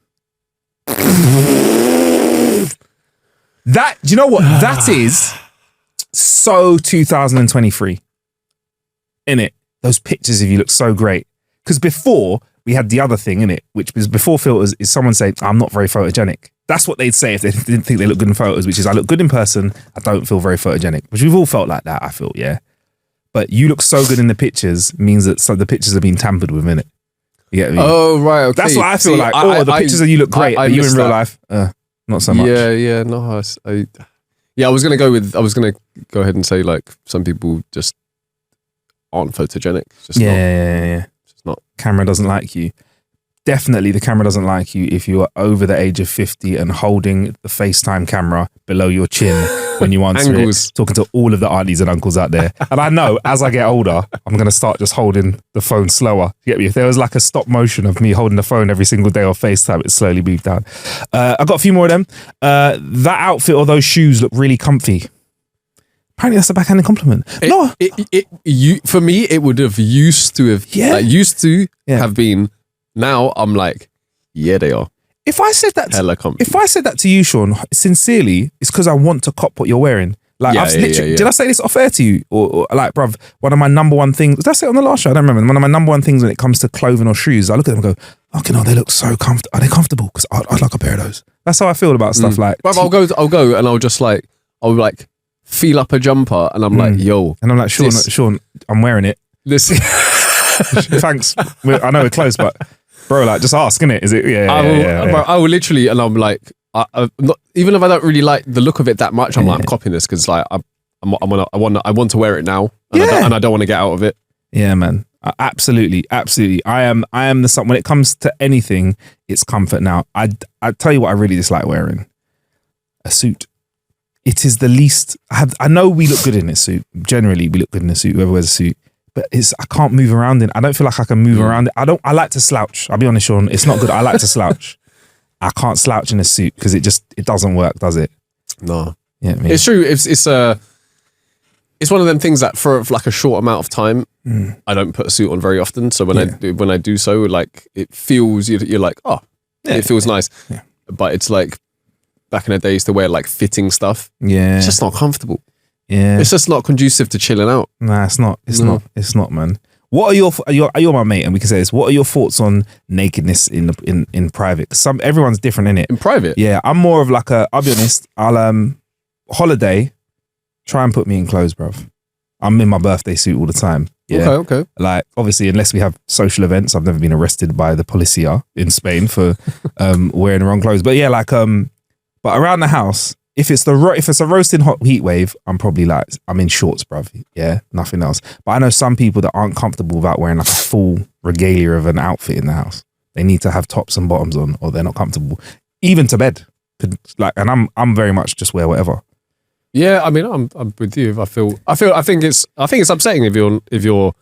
Speaker 3: That, do you know what? That is so 2023. Innit? Those pictures of you look so great. Because before, we had the other thing, innit? Which was before filters, is someone saying, I'm not very photogenic. That's what they'd say if they didn't think they look good in photos, which is I look good in person, I don't feel very photogenic. Which we've all felt like that, I feel, yeah. But you look so good in the pictures means that the pictures have been tampered with, innit? You get me?
Speaker 2: Oh, right, okay.
Speaker 3: That's what I feel like. The pictures of you look great, but you in real life, not so much.
Speaker 2: Yeah, no, I was gonna go ahead and say like some people just aren't photogenic. It's just
Speaker 3: Yeah.
Speaker 2: It's just not.
Speaker 3: Camera doesn't like you. Definitely the camera doesn't like you if you are over the age of 50 and holding the FaceTime camera below your chin when you answer it, talking to all of the aunties and uncles out there. And I know as I get older, I'm going to start just holding the phone slower. You get me? If there was like a stop motion of me holding the phone every single day or FaceTime, it slowly moved down. I've got a few more of them. That outfit or those shoes look really comfy. Apparently that's a backhanded compliment.
Speaker 2: For me, it would have used to have been. Now I'm like, yeah, they are.
Speaker 3: If I said that,
Speaker 2: hella comfy.
Speaker 3: If I said that to you, Sean, sincerely, it's because I want to cop what you're wearing. Like, did I say this off air to you, or like, bruv? One of my number one things. Did I say it on the last show? I don't remember. One of my number one things when it comes to clothing or shoes, I look at them and go, "Okay, no, they look so comfortable. Are they comfortable? Because I'd like a pair of those." That's how I feel about stuff like.
Speaker 2: Bruv, I'll go, and I'll feel up a jumper, and I'm like, yo,
Speaker 3: and I'm like, Sean, I'm wearing it.
Speaker 2: Listen,
Speaker 3: thanks. I know we're close, but. Bro, like, just ask, innit? Is it? Yeah.
Speaker 2: I will literally, and I'm like, not, even if I don't really like the look of it that much, I'm like, I'm copying this because like I want to wear it now, and I don't want to get out of it. Yeah, man. Absolutely. I am the son. When it comes to anything, it's comfort now. I tell you what, I really dislike wearing a suit. It is the least. I know we look good in a suit. Generally, we look good in a suit. Whoever wears a suit. But I can't move around in. I don't feel like I can move around it. I like to slouch. I'll be honest, Sean. It's not good. I like to slouch. I can't slouch in a suit because it doesn't work, does it? No. Yeah, it's true. It's one of them things that for like a short amount of time, I don't put a suit on very often. So when I do so, like it feels you're like, oh, it feels nice. Yeah. But it's like back in the day, I used to wear like fitting stuff.
Speaker 3: Yeah,
Speaker 2: it's just not comfortable.
Speaker 3: Yeah,
Speaker 2: it's just not conducive to chilling out.
Speaker 3: Nah, it's not. It's not, man. What are you're my mate, and we can say this. What are your thoughts on nakedness in private? Because everyone's different in it.
Speaker 2: In private,
Speaker 3: yeah, I'm more of like I'll be honest. I'll holiday, try and put me in clothes, bruv. I'm in my birthday suit all the time. Yeah.
Speaker 2: Okay.
Speaker 3: Like obviously, unless we have social events, I've never been arrested by the policia in Spain for wearing the wrong clothes. But yeah, like but around the house. If it's a roasting hot heat wave, I'm probably like, I'm in shorts, bruv. Yeah, nothing else. But I know some people that aren't comfortable without wearing like a full regalia of an outfit in the house. They need to have tops and bottoms on, or they're not comfortable. Even to bed. And I'm very much just wear whatever.
Speaker 2: Yeah, I mean, I'm with you. I think it's upsetting if you're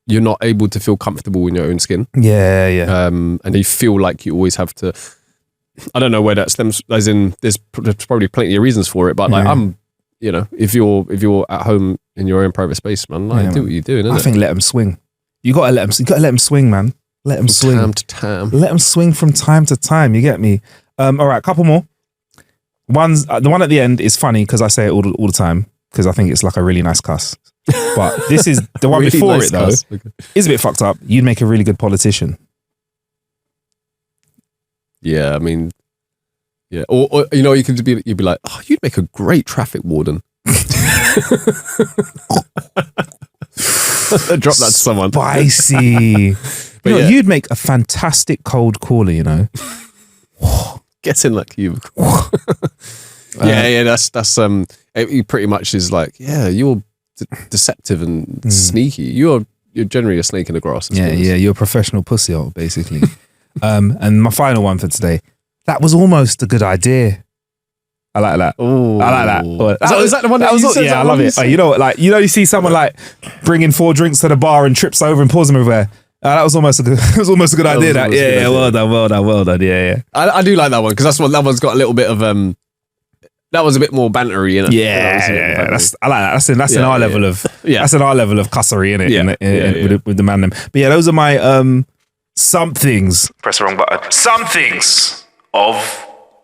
Speaker 2: not able to feel comfortable in your own skin.
Speaker 3: Yeah.
Speaker 2: And you feel like you always have to. I don't know where that stems. As in, there's probably plenty of reasons for it, but like if you're at home in your own private space, man, do what you're doing.
Speaker 3: I think let them swing. You gotta let them swing, man. Let them swing.
Speaker 2: Time to time.
Speaker 3: Let them swing from time to time. You get me? All right, couple more. The one at the end is funny because I say it all the time because I think it's like a really nice cuss. But this is the one really before nice it though. Okay. Is a bit fucked up. You'd make a really good politician.
Speaker 2: Yeah, I mean, yeah, or you'd be like, oh, you'd make a great traffic warden. Drop that to someone.
Speaker 3: Spicy.
Speaker 2: Yeah.
Speaker 3: You'd make a fantastic cold caller, you know.
Speaker 2: Get in that cubicle. That's he pretty much is like, yeah, you're deceptive and sneaky. You're generally a snake in the grass.
Speaker 3: Yeah, you're a professional pussy hole, basically. And my final one for today. That was almost a good idea. I like that.
Speaker 2: Ooh.
Speaker 3: I like that.
Speaker 2: Is that the one that you said?
Speaker 3: Yeah, I love it. You know, like you see someone like bringing 4 drinks to the bar and trips over and pours them everywhere. That was almost a good. It was almost a good idea. That yeah, well done. Yeah.
Speaker 2: I do like that one because that one's got a little bit of That was a bit more bantery, innit?
Speaker 3: Yeah. I like that. That's in our level of that's in our level of cussery, innit? With the man them. But yeah, those are my some things. Press the wrong button. Some things of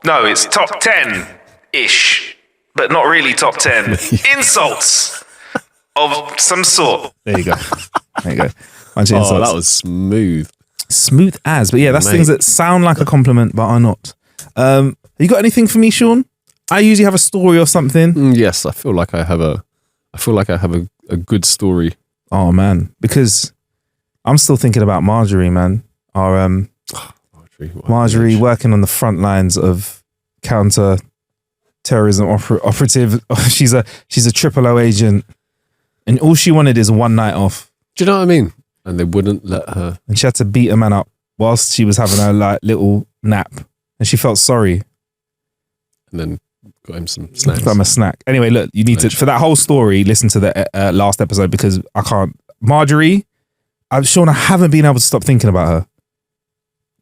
Speaker 3: it's top 10-ish, but not really top 10 insults of some sort. There you go. Bunch of insults.
Speaker 2: That was smooth.
Speaker 3: Smooth as, but yeah, that's things that sound like a compliment but are not. You got anything for me, Sean? I usually have a story or something.
Speaker 2: Yes, I feel like I have a good story. Oh
Speaker 3: man, because I'm still thinking about Marjorie, man. Our Marjorie working on the front lines of counter-terrorism operative. She's a triple O agent, and all she wanted is one night off.
Speaker 2: Do you know what I mean? And they wouldn't let her.
Speaker 3: And she had to beat a man up whilst she was having her like little nap, and she felt sorry.
Speaker 2: And then got him some snacks.
Speaker 3: Got him a snack. Anyway, look, you need to, for that whole story, listen to the last episode because I can't. Marjorie, Sean, I haven't been able to stop thinking about her.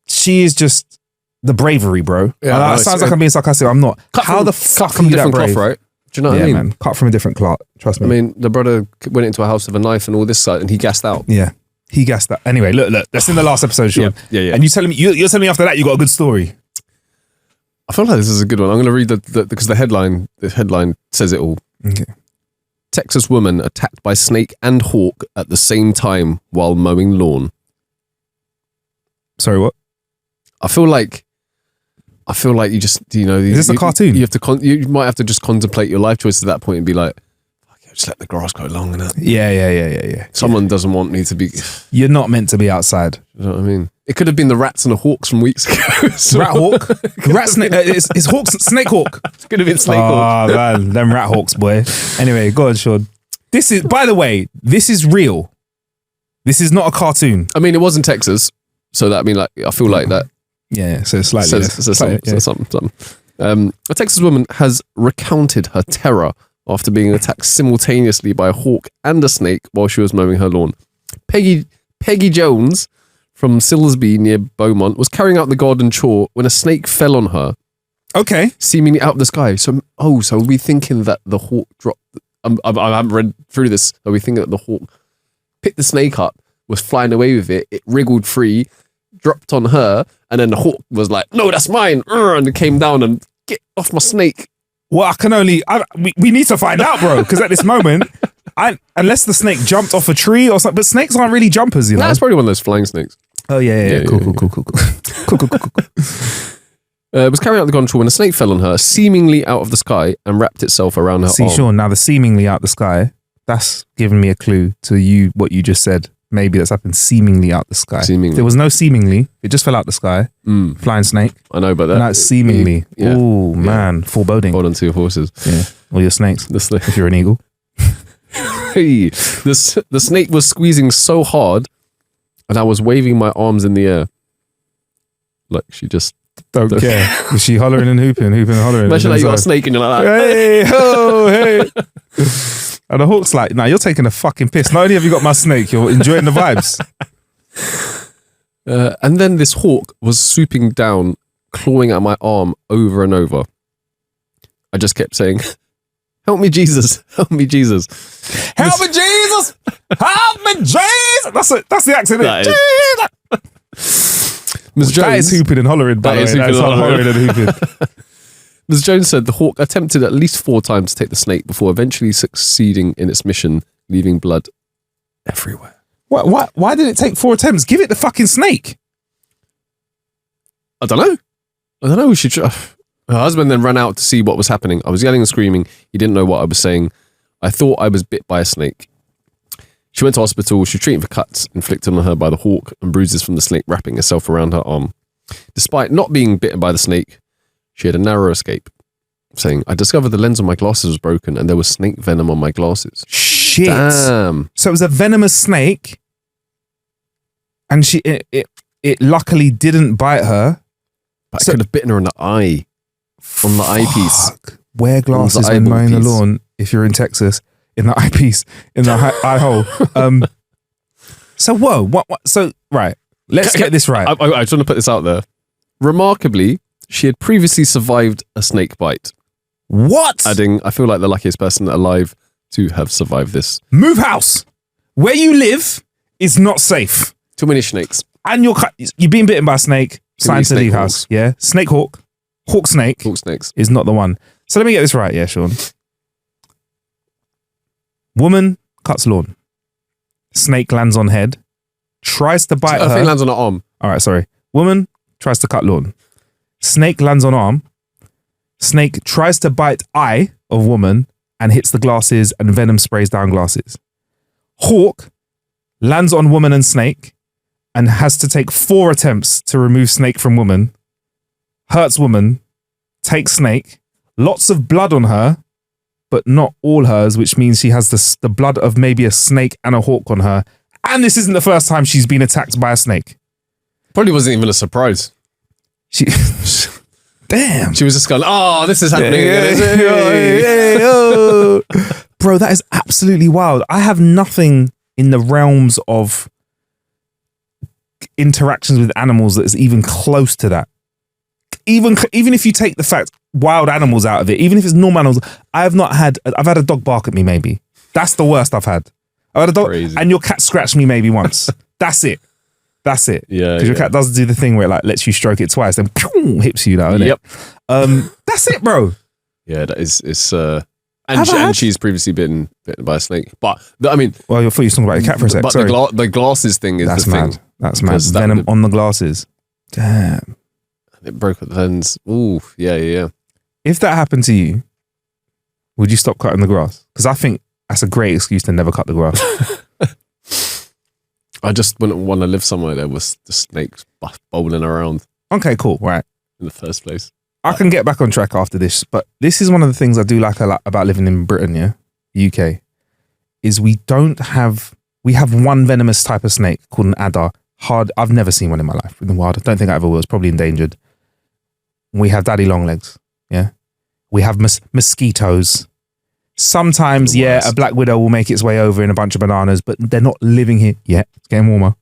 Speaker 3: She is just the bravery, bro. Yeah, it sounds like I'm being sarcastic. I'm not. How the fuck are you that brave?
Speaker 2: Cloth, right? Do you know what I mean?
Speaker 3: Man, cut from a different cloth. Trust me.
Speaker 2: I mean, the brother went into a house with a knife and all this side, and he gassed out.
Speaker 3: Yeah, he gassed out. Anyway, look. That's in the last episode, Sean.
Speaker 2: Yeah.
Speaker 3: And you're telling me after that you got a good story.
Speaker 2: I feel like this is a good one. I'm going to read because the headline says it all.
Speaker 3: Okay.
Speaker 2: Texas woman attacked by snake and hawk at the same time while mowing lawn.
Speaker 3: Sorry, what?
Speaker 2: I feel like you just, is
Speaker 3: this a cartoon?
Speaker 2: You have to you might have to just contemplate your life choices at that point and be like, just let the grass grow long enough.
Speaker 3: Yeah.
Speaker 2: Someone doesn't want me to be.
Speaker 3: You're not meant to be outside.
Speaker 2: You know what I mean? It could have been the rats and the hawks from weeks ago.
Speaker 3: Rat hawk, rat snake. It's hawks. Snake hawk.
Speaker 2: It could have been snake hawk.
Speaker 3: Oh man, them rat hawks, boy. Anyway, go on, Sean. This is, by the way, this is real. This is not a cartoon.
Speaker 2: I mean, it was in Texas, so that I feel like that.
Speaker 3: Yeah, so slightly.
Speaker 2: Something. A Texas woman has recounted her terror after being attacked simultaneously by a hawk and a snake while she was mowing her lawn. Peggy Jones from Silsby near Beaumont was carrying out the garden chore when a snake fell on her.
Speaker 3: Okay.
Speaker 2: Seemingly out of the sky. So are we thinking that the hawk dropped? I haven't read through this. Are we thinking that the hawk picked the snake up, was flying away with it, it wriggled free, dropped on her, and then the hawk was like, no, that's mine, and it came down and get off my snake.
Speaker 3: Well, we need to find out, bro, because at this moment, unless the snake jumped off a tree or something, but snakes aren't really jumpers, you know?
Speaker 2: That's probably one of those flying snakes.
Speaker 3: Oh, yeah. Cool.
Speaker 2: Was carrying out the garden chore when a snake fell on her, seemingly out of the sky, and wrapped itself around her arm.
Speaker 3: Sean, now the seemingly out the sky, that's giving me a clue to what you just said. Maybe that's happened seemingly out the sky.
Speaker 2: Seemingly.
Speaker 3: If there was no seemingly, it just fell out the sky. Flying snake.
Speaker 2: I know, but
Speaker 3: that's seemingly.
Speaker 2: Yeah.
Speaker 3: Oh, man. Foreboding.
Speaker 2: Hold on to your horses.
Speaker 3: Yeah. Or your snakes.
Speaker 2: The snake.
Speaker 3: If you're an eagle.
Speaker 2: Hey, the snake was squeezing so hard, and I was waving my arms in the air. Like she just
Speaker 3: don't care. Is she hollering and hooping and hollering?
Speaker 2: Imagine like you got a snake and you're like that.
Speaker 3: Hey, ho, hey. And the hawk's like, nah, you're taking a fucking piss. Not only have you got my snake, you're enjoying the vibes.
Speaker 2: And then this hawk was swooping down, clawing at my arm over and over. I just kept saying, help me, Jesus. Help me, Jesus.
Speaker 3: Help me, Jesus. Help me, Jesus. That's the accent.
Speaker 2: Ms. Jones.
Speaker 3: That is hooping and hollering, by the way. That is hollering and hooping.
Speaker 2: Ms. Jones said the hawk attempted at least 4 times to take the snake before eventually succeeding in its mission, leaving blood everywhere.
Speaker 3: Why did it take 4 attempts? Give it the fucking snake.
Speaker 2: I don't know. We should try. Her husband then ran out to see what was happening. I was yelling and screaming. He didn't know what I was saying. I thought I was bit by a snake. She went to hospital. She was treated for cuts inflicted on her by the hawk and bruises from the snake wrapping itself around her arm. Despite not being bitten by the snake, she had a narrow escape, saying, I discovered the lens on my glasses was broken and there was snake venom on my glasses.
Speaker 3: Shit.
Speaker 2: Damn.
Speaker 3: So it was a venomous snake, and it luckily didn't bite her.
Speaker 2: But it could have bitten her in the eye. On the eyepiece.
Speaker 3: Wear glasses when mowing the lawn if you're in Texas. In the eyepiece. In the eye hole. So whoa. What? So, right. Let's get this right.
Speaker 2: I just want to put this out there. Remarkably, she had previously survived a snake bite.
Speaker 3: What?
Speaker 2: Adding, I feel like the luckiest person alive to have survived this.
Speaker 3: Move house. Where you live is not safe.
Speaker 2: Too many snakes.
Speaker 3: And you're being bitten by a snake. Sign to leave
Speaker 2: hawks.
Speaker 3: house. Yeah. Snake hawk. Hawk snake.
Speaker 2: Hawk snakes.
Speaker 3: Is not the one. So let me get this right, yeah, Sean. Woman cuts lawn. Snake lands on head. Tries to bite her.
Speaker 2: I think lands on her arm.
Speaker 3: All right, sorry. Woman tries to cut lawn. Snake lands on arm. Snake tries to bite eye of woman and hits the glasses and venom sprays down glasses. Hawk lands on woman and snake and has to take 4 attempts to remove snake from woman. Hurts woman. Takes snake. Lots of blood on her, but not all hers, which means she has the blood of maybe a snake and a hawk on her. And this isn't the first time she's been attacked by a snake.
Speaker 2: Probably wasn't even a surprise.
Speaker 3: Damn.
Speaker 2: She was just going, oh, this is happening again.
Speaker 3: Bro, that is absolutely wild. I have nothing in the realms of interactions with animals that is even close to that. Even if you take the fact wild animals out of it, even if it's normal animals, I've had a dog bark at me maybe. That's the worst I've had. I've had a dog. Crazy. And your cat scratched me maybe once. That's it.
Speaker 2: Yeah.
Speaker 3: Because your cat does do the thing where it like lets you stroke it twice, then pew, hips you down,
Speaker 2: yep.
Speaker 3: That's it, bro.
Speaker 2: Yeah, that is and she's previously been bitten by a snake. But I mean,
Speaker 3: well, I thought you were talking about your cat for a sec.
Speaker 2: But
Speaker 3: sorry.
Speaker 2: The glasses thing is
Speaker 3: that's
Speaker 2: the
Speaker 3: mad.
Speaker 2: thing.
Speaker 3: That's mad. Venom on the glasses. Damn.
Speaker 2: It broke the lens. Ooh, yeah.
Speaker 3: If that happened to you, would you stop cutting the grass? Because I think that's a great excuse to never cut the grass.
Speaker 2: I just wouldn't want to live somewhere there was the snakes bowling around.
Speaker 3: Okay, cool. Right.
Speaker 2: In the first place.
Speaker 3: I can get back on track after this, but this is one of the things I do like a lot about living in Britain, yeah, UK, is we have one venomous type of snake called an adder. I've never seen one in my life in the wild. I don't think I ever will. It's probably endangered. We have daddy long legs, yeah. We have mosquitoes. Sometimes, yeah, a black widow will make its way over in a bunch of bananas, but they're not living here yet. It's getting warmer.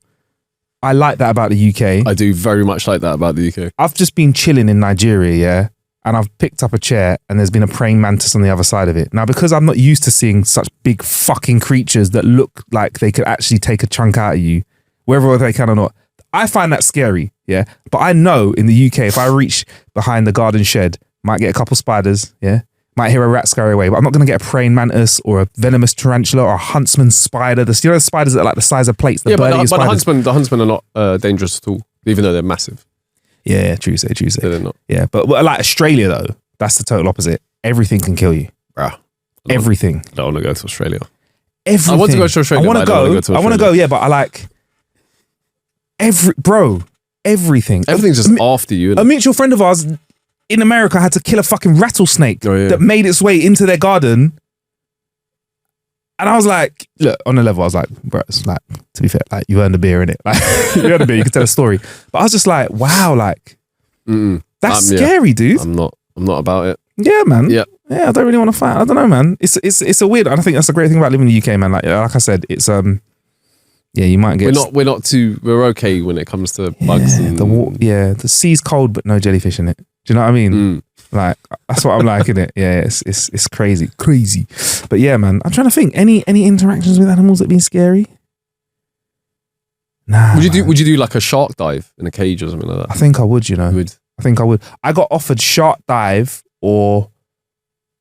Speaker 3: I like that about the UK.
Speaker 2: I do very much like that about the UK.
Speaker 3: I've just been chilling in Nigeria, yeah, and I've picked up a chair and there's been a praying mantis on the other side of it. Now, because I'm not used to seeing such big fucking creatures that look like they could actually take a chunk out of you, whether they can or not, I find that scary, yeah. But I know in the UK, if I reach behind the garden shed, might get a couple spiders, yeah. Might hear a rat scurry away, but I'm not going to get a praying mantis or a venomous tarantula or a huntsman spider. The spiders that are like the size of plates.
Speaker 2: But the huntsmen are not dangerous at all, even though they're massive.
Speaker 3: Yeah, true say.
Speaker 2: They're not.
Speaker 3: Yeah, but like Australia though, that's the total opposite. Everything can kill you.
Speaker 2: Bruh.
Speaker 3: Everything.
Speaker 2: I don't want to go to Australia.
Speaker 3: Everything.
Speaker 2: I want to go to Australia.
Speaker 3: I want to go, yeah, but I like everything.
Speaker 2: Everything's just after you.
Speaker 3: A mutual friend of ours in America had to kill a fucking rattlesnake that made its way into their garden. And I was like, look, on the level, I was like, bro, it's like, to be fair, like, you earned a beer, innit? Like, you earned a beer, you can tell a story. But I was just like, wow, like, that's scary, dude.
Speaker 2: I'm not about it.
Speaker 3: Yeah, man.
Speaker 2: Yeah,
Speaker 3: I don't really want to fight. I don't know, man. It's a weird, and I think that's the great thing about living in the UK, man. Like I said, it's you might get.
Speaker 2: We're okay when it comes to bugs. And
Speaker 3: the sea's cold, but no jellyfish in it. Do you know what I mean? Like, that's what I'm like, innit? Yeah, it's crazy. But yeah, man, I'm trying to think. Any interactions with animals that have been scary? Nah.
Speaker 2: Would you do like a shark dive in a cage or something like that?
Speaker 3: I think I would. You know, I think I would. I got offered shark dive, or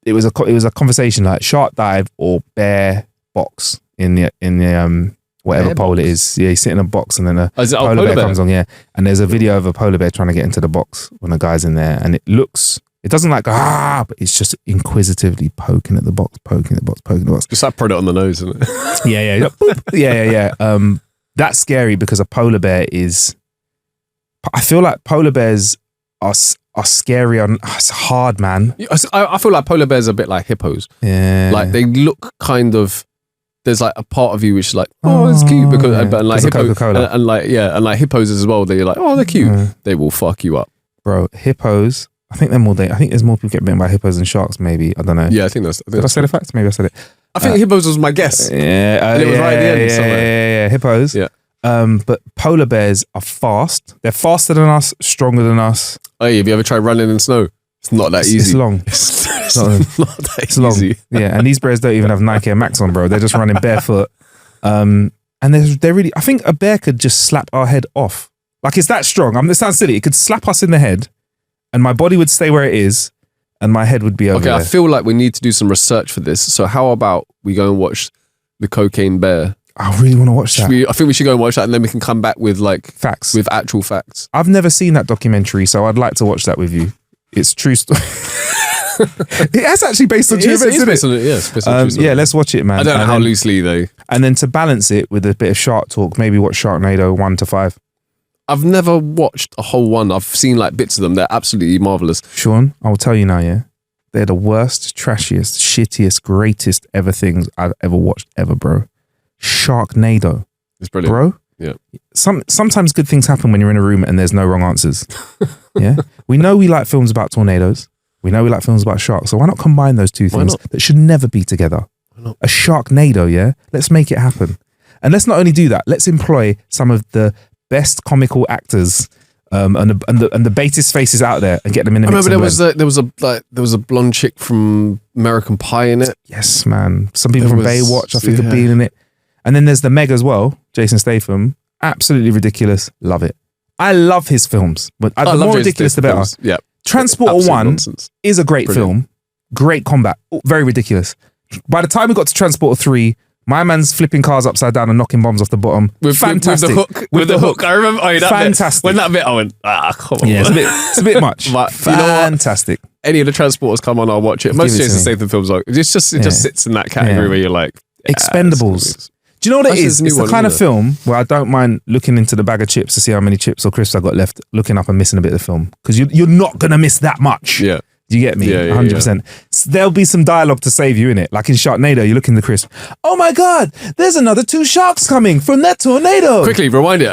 Speaker 3: it was a conversation like shark dive or bear box in the whatever bear pole box? It is. Yeah, you sit in a box and then a polar bear comes on. Yeah, and there's a video of a polar bear trying to get into the box when a guy's in there, and it looks It doesn't like but it's just inquisitively poking at the box, poking at the box, poking at the box.
Speaker 2: Just that product on the nose, isn't it?
Speaker 3: Yeah. Boop. Yeah. That's scary because a polar bear is. I feel like polar bears are scary. It's hard, man.
Speaker 2: I feel like polar bears are a bit like hippos.
Speaker 3: Yeah.
Speaker 2: Like they look kind of. There's like a part of you which is like, oh, it's cute because but like
Speaker 3: Coca-Cola.
Speaker 2: and like like hippos as well. They're like, oh, they're cute. They will fuck you up,
Speaker 3: bro. Hippos. I think I think there's more people get bitten by hippos than sharks. Maybe I don't know.
Speaker 2: Yeah, I think that's.
Speaker 3: Did I say the facts? Maybe I said it.
Speaker 2: I think hippos was my guess.
Speaker 3: Yeah,
Speaker 2: and it was right at the end. Somewhere.
Speaker 3: Yeah, hippos.
Speaker 2: Yeah.
Speaker 3: But polar bears are fast. They're faster than us, stronger than us.
Speaker 2: Oh, have you ever tried running in snow? It's not that easy.
Speaker 3: It's long.
Speaker 2: It's not that
Speaker 3: It's long.
Speaker 2: easy.
Speaker 3: Yeah, and these bears don't even have Nike Air Max on, bro. They're just running barefoot. And they're really. I think a bear could just slap our head off. Like it's that strong. It sounds silly. It could slap us in the head, and my body would stay where it is, and my head would be over there.
Speaker 2: I feel like we need to do some research for this. So how about we go and watch The Cocaine Bear?
Speaker 3: I really want to watch that.
Speaker 2: I think we should go and watch that, and then we can come back with like
Speaker 3: Facts.
Speaker 2: with actual facts.
Speaker 3: I've never seen that documentary, so I'd like to watch that with you. It's true story. It's actually based on true events, isn't it?
Speaker 2: Based on it, yes. Based on true story.
Speaker 3: Yeah, let's watch it, man.
Speaker 2: I don't know how loosely though.
Speaker 3: And then to balance it with a bit of Shark Talk, maybe watch Sharknado 1 to 5.
Speaker 2: I've never watched a whole one. I've seen like bits of them. They're absolutely marvelous.
Speaker 3: Sean, I will tell you now, yeah. They're the worst, trashiest, shittiest, greatest ever things I've ever watched ever, bro. Sharknado.
Speaker 2: It's brilliant.
Speaker 3: Bro.
Speaker 2: Yeah.
Speaker 3: Sometimes good things happen when you're in a room and there's no wrong answers. Yeah. We know we like films about tornadoes. We know we like films about sharks. So why not combine those two things that should never be together? A Sharknado, yeah? Let's make it happen. And let's not only do that, let's employ some of the best comical actors and the baitest faces out there and get them in the mix.
Speaker 2: I remember there was a blonde chick from American Pie in it.
Speaker 3: Yes, man. Some people from Baywatch, I think, have been in it. And then there's the Meg as well, Jason Statham. Absolutely ridiculous. Love it. I love his films. But the more ridiculous, the better.
Speaker 2: Films. Yeah.
Speaker 3: Transporter 1
Speaker 2: nonsense.
Speaker 3: is a great film. Great combat. Very ridiculous. By the time we got to Transporter 3, my man's flipping cars upside down and knocking bombs off the bottom. Fantastic.
Speaker 2: With the hook. I remember. Oh, that
Speaker 3: fantastic.
Speaker 2: Bit, when that bit, I went, come on.
Speaker 3: Yeah, it's a bit much.
Speaker 2: But
Speaker 3: fantastic.
Speaker 2: You know what? Any of the Transporters come on, I'll watch it. Most Jason Statham films, it just sits in that category where you're like,
Speaker 3: Expendables. Do you know what it is? It's the kind of film where I don't mind looking into the bag of chips to see how many chips or crisps I got left, looking up and missing a bit of the film. Because you're not going to miss that much.
Speaker 2: Yeah.
Speaker 3: Do you get me? 100%. So there'll be some dialogue to save you in it. Like in Sharknado, you look in the crisp. Oh my God, there's another 2 sharks coming from that tornado.
Speaker 2: Quickly, rewind it.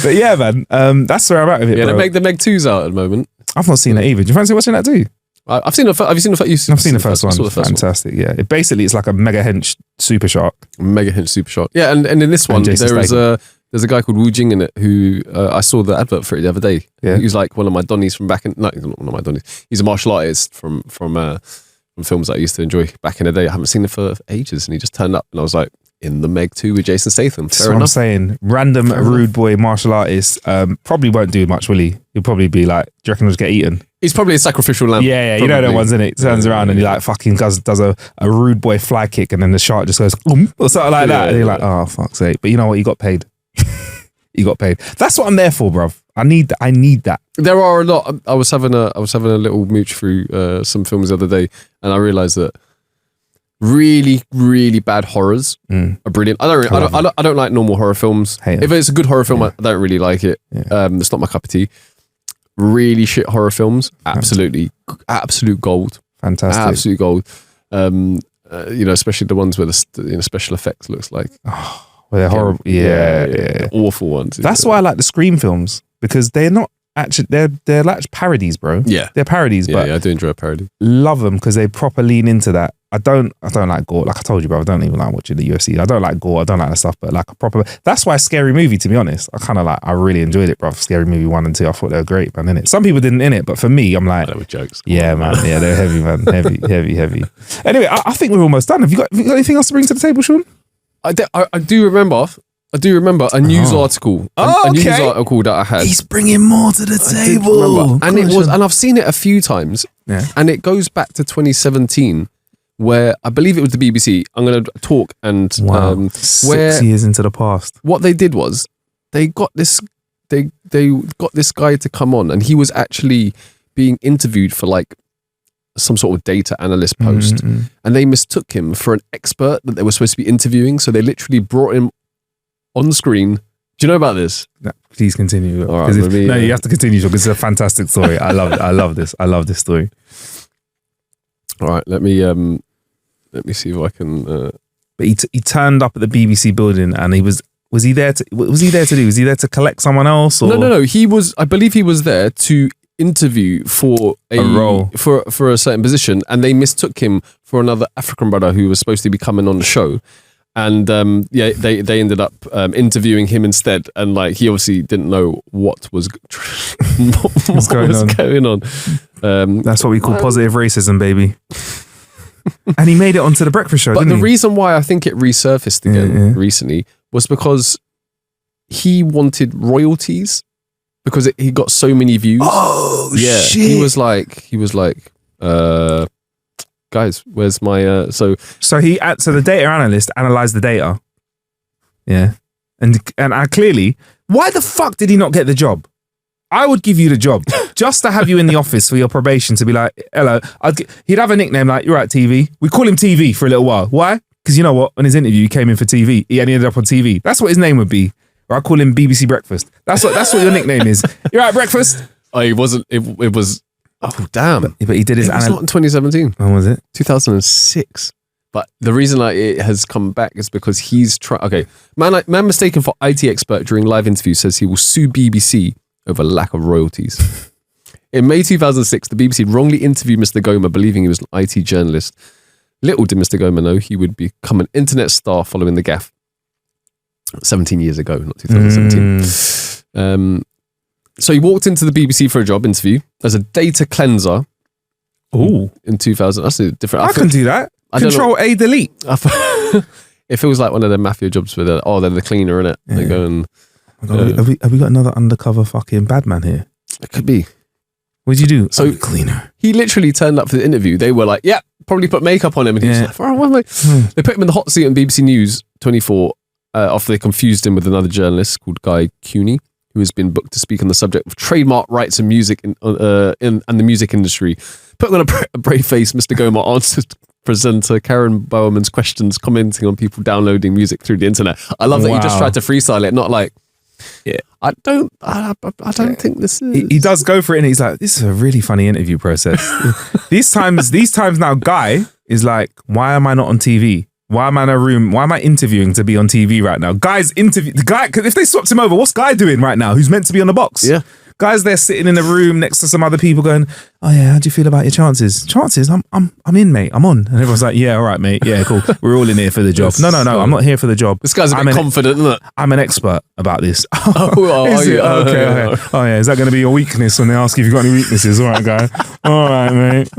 Speaker 3: But yeah, man, that's where I'm at with it, bro.
Speaker 2: The Meg 2's out at the moment.
Speaker 3: I've not seen it either. Do you fancy watching that too?
Speaker 2: I've seen the first. Have you seen the first?
Speaker 3: I've seen the first one. Fantastic. Yeah, it's like a mega hench super shark.
Speaker 2: Mega hench super shark. Yeah, and in this one there's a guy called Wu Jing in it who I saw the advert for it the other day. Yeah, he was like one of my Donnies from back in. No, he's not one of my Donnies. He's a martial artist from films that I used to enjoy back in the day. I haven't seen it for ages, and he just turned up, and I was like, in the Meg 2 with Jason Statham.
Speaker 3: That's what I'm saying. Random rude boy martial artist probably won't do much, will he? He'll probably be like, do you reckon he'll just get eaten?
Speaker 2: He's probably a sacrificial lamb.
Speaker 3: Yeah, you know that one's in it. Turns around and he like fucking does a rude boy fly kick, and then the shark just goes or something like that. And you're like, oh fuck's sake. But you know what? You got paid. You got paid. That's what I'm there for, bruv. I need that. There
Speaker 2: are a lot. I was having a little mooch through some films the other day, and I realised that really, really bad horrors are brilliant. I don't like normal horror films. If it's a good horror film, I don't really like it. Yeah. It's not my cup of tea. Really shit horror films, absolute gold.
Speaker 3: Fantastic,
Speaker 2: absolute gold. Especially the ones where the special effects looks like
Speaker 3: they're horrible. Yeah.
Speaker 2: Awful ones.
Speaker 3: That's why I like the Scream films, because they're not actually they're like parodies, bro.
Speaker 2: Yeah,
Speaker 3: they're parodies. But
Speaker 2: I do enjoy a parody.
Speaker 3: Love them because they proper lean into that. I don't like gore. Like I told you, bro, I don't even like watching the UFC. I don't like gore. I don't like that stuff. But like a proper, that's why Scary Movie, to be honest, I really enjoyed it, bro. Scary Movie 1 and 2, I thought they were great, man. Innit? Some people didn't in it, but for me, I'm like,
Speaker 2: they were jokes.
Speaker 3: Yeah, man. Yeah, they're heavy, man. Heavy. Anyway, I think we're almost done. Have you got anything else to bring to the table, Sean?
Speaker 2: I do remember a news article. A news article that I had.
Speaker 3: He's bringing more to the table.
Speaker 2: And I've seen it a few times.
Speaker 3: Yeah.
Speaker 2: And it goes back to 2017, where I believe it was the BBC. I'm going to talk and
Speaker 3: 6 years into the past.
Speaker 2: What they did was they got this they got this guy to come on, and he was actually being interviewed for like some sort of data analyst post, and they mistook him for an expert that they were supposed to be interviewing. So they literally brought him on screen. Do you know about this?
Speaker 3: No, please continue.
Speaker 2: All right,
Speaker 3: you have to continue because it's a fantastic story. I love it. I love this. I love this story.
Speaker 2: All right, let me see if I can.
Speaker 3: But he turned up at the BBC building, and was he there to Was he there to collect someone else? Or?
Speaker 2: No. I believe he was there to interview for a role for a certain position, and they mistook him for another African brother who was supposed to be coming on the show. And they ended up interviewing him instead, and like he obviously didn't know what was going on.
Speaker 3: That's what we call positive racism, baby. And he made it onto the breakfast show.
Speaker 2: But the reason why I think it resurfaced again recently was because he wanted royalties because he got so many views.
Speaker 3: Oh shit!
Speaker 2: He was like, guys, where's my so
Speaker 3: the data analyst analyzed the data. Yeah. And I clearly, why the fuck did he not get the job? I would give you the job just to have you in the office for your probation to be like, hello. He'd have a nickname like, you're at TV. We call him TV for a little while. Why? Because you know what? On his interview, he came in for TV. He ended up on TV. That's what his name would be. Or I call him BBC Breakfast. That's what your nickname is. You're at breakfast.
Speaker 2: Oh, he wasn't. It was. Oh damn!
Speaker 3: But he did his.
Speaker 2: It was not in 2017.
Speaker 3: When was it?
Speaker 2: 2006. But the reason it has come back is because he's trying. Okay, man mistaken for IT expert during live interview says he will sue BBC over lack of royalties. In May 2006, the BBC wrongly interviewed Mr. Goma, believing he was an IT journalist. Little did Mr. Goma know he would become an internet star following the gaffe. 17 years ago, not 2017. So he walked into the BBC for a job interview as a data cleanser.
Speaker 3: Oh,
Speaker 2: in 2000. That's a different.
Speaker 3: I can do that. Control A, delete.
Speaker 2: It feels like one of the mafia jobs where they're the cleaner, innit? Yeah. They go and.
Speaker 3: Have we got another undercover fucking bad man here?
Speaker 2: It could be.
Speaker 3: What'd you do?
Speaker 2: So
Speaker 3: cleaner.
Speaker 2: He literally turned up for the interview. They were like, "Yeah, probably put makeup on him," and he was like, "Oh, what am I?" They put him in the hot seat on BBC News 24 after they confused him with another journalist called Guy Cooney, who has been booked to speak on the subject of trademark rights and music and the music industry. Putting on a brave face, Mr. Goma answered presenter Karen Bowerman's questions, commenting on people downloading music through the internet. I love that he just tried to freestyle it, not like, I don't think this is.
Speaker 3: He does go for it, and he's like, this is a really funny interview process. These times now, Guy is like, why am I not on TV? Why am I in a room? Why am I interviewing to be on TV right now? Guy's interview. The guy, if they swapped him over, what's Guy doing right now? Who's meant to be on the box?
Speaker 2: Yeah.
Speaker 3: Guy's there sitting in a room next to some other people going, oh yeah, how do you feel about your chances? Chances? I'm in, mate. I'm on. And everyone's like, yeah, all right, mate. Yeah, cool. We're all in here for the job. No, I'm not here for the job.
Speaker 2: This guy's a bit confident, isn't it?
Speaker 3: I'm an expert about this.
Speaker 2: Is it?
Speaker 3: Okay. Oh yeah, is that going to be your weakness when they ask you if you've got any weaknesses? All right, Guy. All right, mate.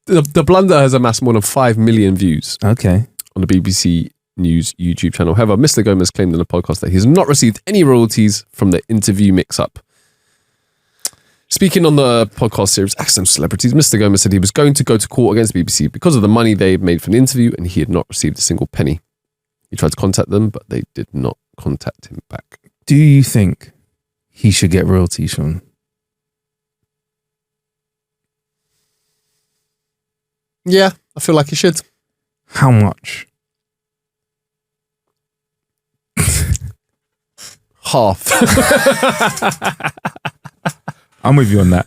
Speaker 2: The blunder has amassed more than 5 million views.
Speaker 3: Okay.
Speaker 2: On the BBC News YouTube channel. However, Mr. Gomez claimed in a podcast that he has not received any royalties from the interview mix-up. Speaking on the podcast series Accidental Celebrities, Mr. Gomez said he was going to go to court against BBC because of the money they made from the interview, and he had not received a single penny. He tried to contact them, but they did not contact him back.
Speaker 3: Do you think he should get royalties, Sean?
Speaker 2: Yeah, I feel like he should.
Speaker 3: How much?
Speaker 2: Half.
Speaker 3: I'm with you on that.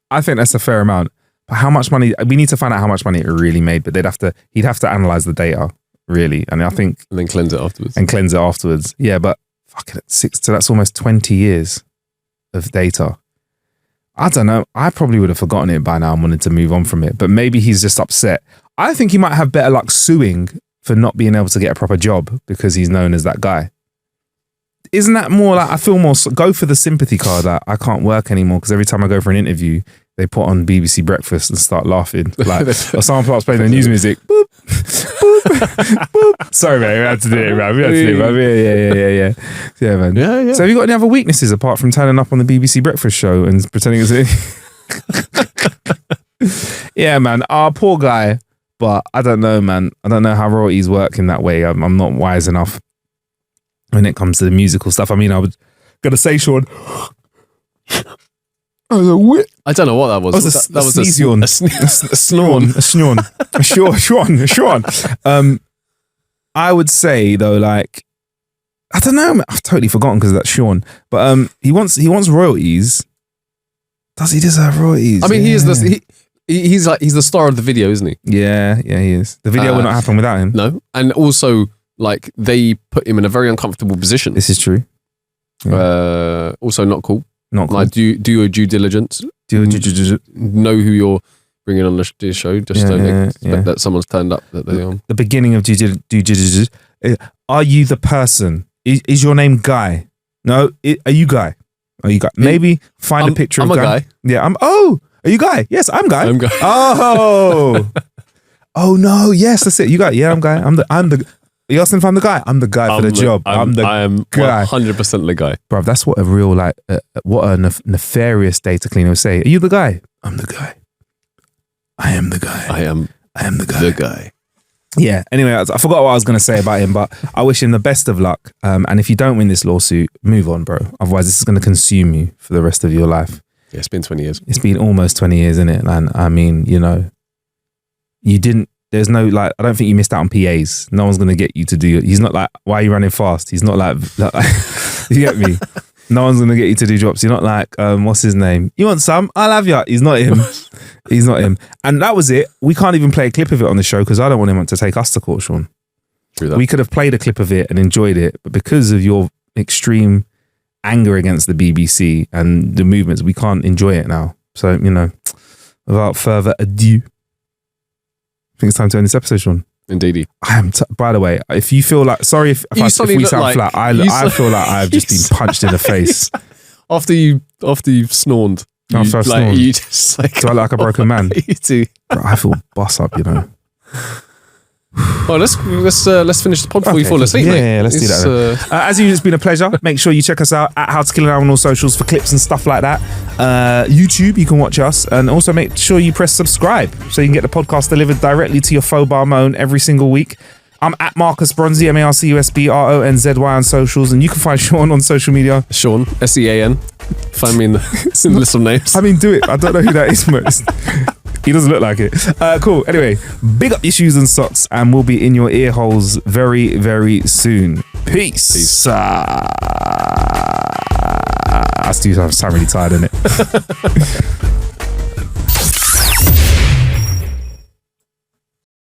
Speaker 3: I think that's a fair amount. But how much money? We need to find out how much money it really made. But he'd have to analyze the data, really. And I think,
Speaker 2: and then cleanse it afterwards.
Speaker 3: Yeah, but fucking so that's almost 20 years of data. I don't know. I probably would have forgotten it by now and wanted to move on from it. But maybe he's just upset. I think he might have better luck suing for not being able to get a proper job because he's known as that guy. Isn't that more like, I feel more, go for the sympathy card that I can't work anymore because every time I go for an interview, they put on BBC Breakfast and start laughing. Like, or someone starts playing the news music. Boop, boop, boop. Sorry, man. We had to do it, man. Yeah. Yeah, man.
Speaker 2: Yeah.
Speaker 3: So have you got any other weaknesses apart from turning up on the BBC Breakfast show and pretending it's Yeah, man. Our poor guy. But I don't know, man. I don't know how royalties work in that way. I'm not wise enough. when it comes to the musical stuff. I mean, I was gonna say, Sean.
Speaker 2: I don't know what that was.
Speaker 3: That was a sneeze yawn.
Speaker 2: A snorn.
Speaker 3: A Sean. I would say though, like, I don't know. I've totally forgotten because of that Sean. But he wants royalties. Does he deserve royalties?
Speaker 2: I mean, he is he's the star of the video, isn't he?
Speaker 3: Yeah, he is. The video would not happen without him.
Speaker 2: No, and also like they put him in a very uncomfortable position.
Speaker 3: This is true. Yeah.
Speaker 2: Also not cool.
Speaker 3: Not cool.
Speaker 2: Like do your due diligence. Know who you're bringing on the show. Just don't expect that someone's turned up that they on.
Speaker 3: The beginning of due diligence. Are you the person? Is your name Guy? No. Are you Guy? Are you Guy? Maybe find a picture of Guy. I'm a guy. Yeah. Are you Guy? Yes, I'm Guy.
Speaker 2: I'm Guy.
Speaker 3: Oh. Oh no. Yes, that's it. You Guy. Yeah, I'm Guy. I'm the. You asking if I'm the guy? I'm the guy for the job. I am
Speaker 2: guy. 100% the guy.
Speaker 3: Bruv, that's what a real, like, what a nefarious data cleaner would say. Are you the guy? I'm the guy. I am the guy.
Speaker 2: I am
Speaker 3: the guy.
Speaker 2: The guy.
Speaker 3: Yeah. Anyway, I forgot what I was going to say about him, but I wish him the best of luck. And if you don't win this lawsuit, move on, bro. Otherwise, this is going to consume you for the rest of your life.
Speaker 2: Yeah, it's been 20 years.
Speaker 3: It's been almost 20 years, isn't it? And I mean, you know, there's no, like, I don't think you missed out on PAs. No one's going to get you to do it. He's not like, why are you running fast? He's not like you get me? No one's going to get you to do drops. You're not like, what's his name? You want some? I'll have you. He's not him. He's not him. And that was it. We can't even play a clip of it on the show because I don't want him to take us to court, Sean.
Speaker 2: True that.
Speaker 3: We could have played a clip of it and enjoyed it, but because of your extreme anger against the BBC and the movements, we can't enjoy it now. So, you know, without further ado, I think it's time to end this episode, Sean.
Speaker 2: Indeedy.
Speaker 3: I am. By the way, if you feel like, sorry if we sound flat, I feel like I've just been punched in the face.
Speaker 2: After you've snorned.
Speaker 3: After I've snorn.
Speaker 2: You just like,
Speaker 3: do I look like a broken man?
Speaker 2: You too.
Speaker 3: Bro, I feel boss up, you know.
Speaker 2: Well, let's finish the pod before you fall asleep.
Speaker 3: Yeah, let's do that. As usual, it's been a pleasure. Make sure you check us out at How to Kill an Hour on all socials for clips and stuff like that. YouTube, you can watch us, and also make sure you press subscribe so you can get the podcast delivered directly to your phone phone every single week. I'm at Marcus Bronzy, MarcusBronzy on socials, and you can find Sean on social media.
Speaker 2: Sean, SEAN. Find me in the list of names.
Speaker 3: I mean, do it. I don't know who that is most. He doesn't look like it. Cool. Anyway, big up your shoes and socks, and we'll be in your ear holes very, very soon. Peace. I still sound really tired, innit?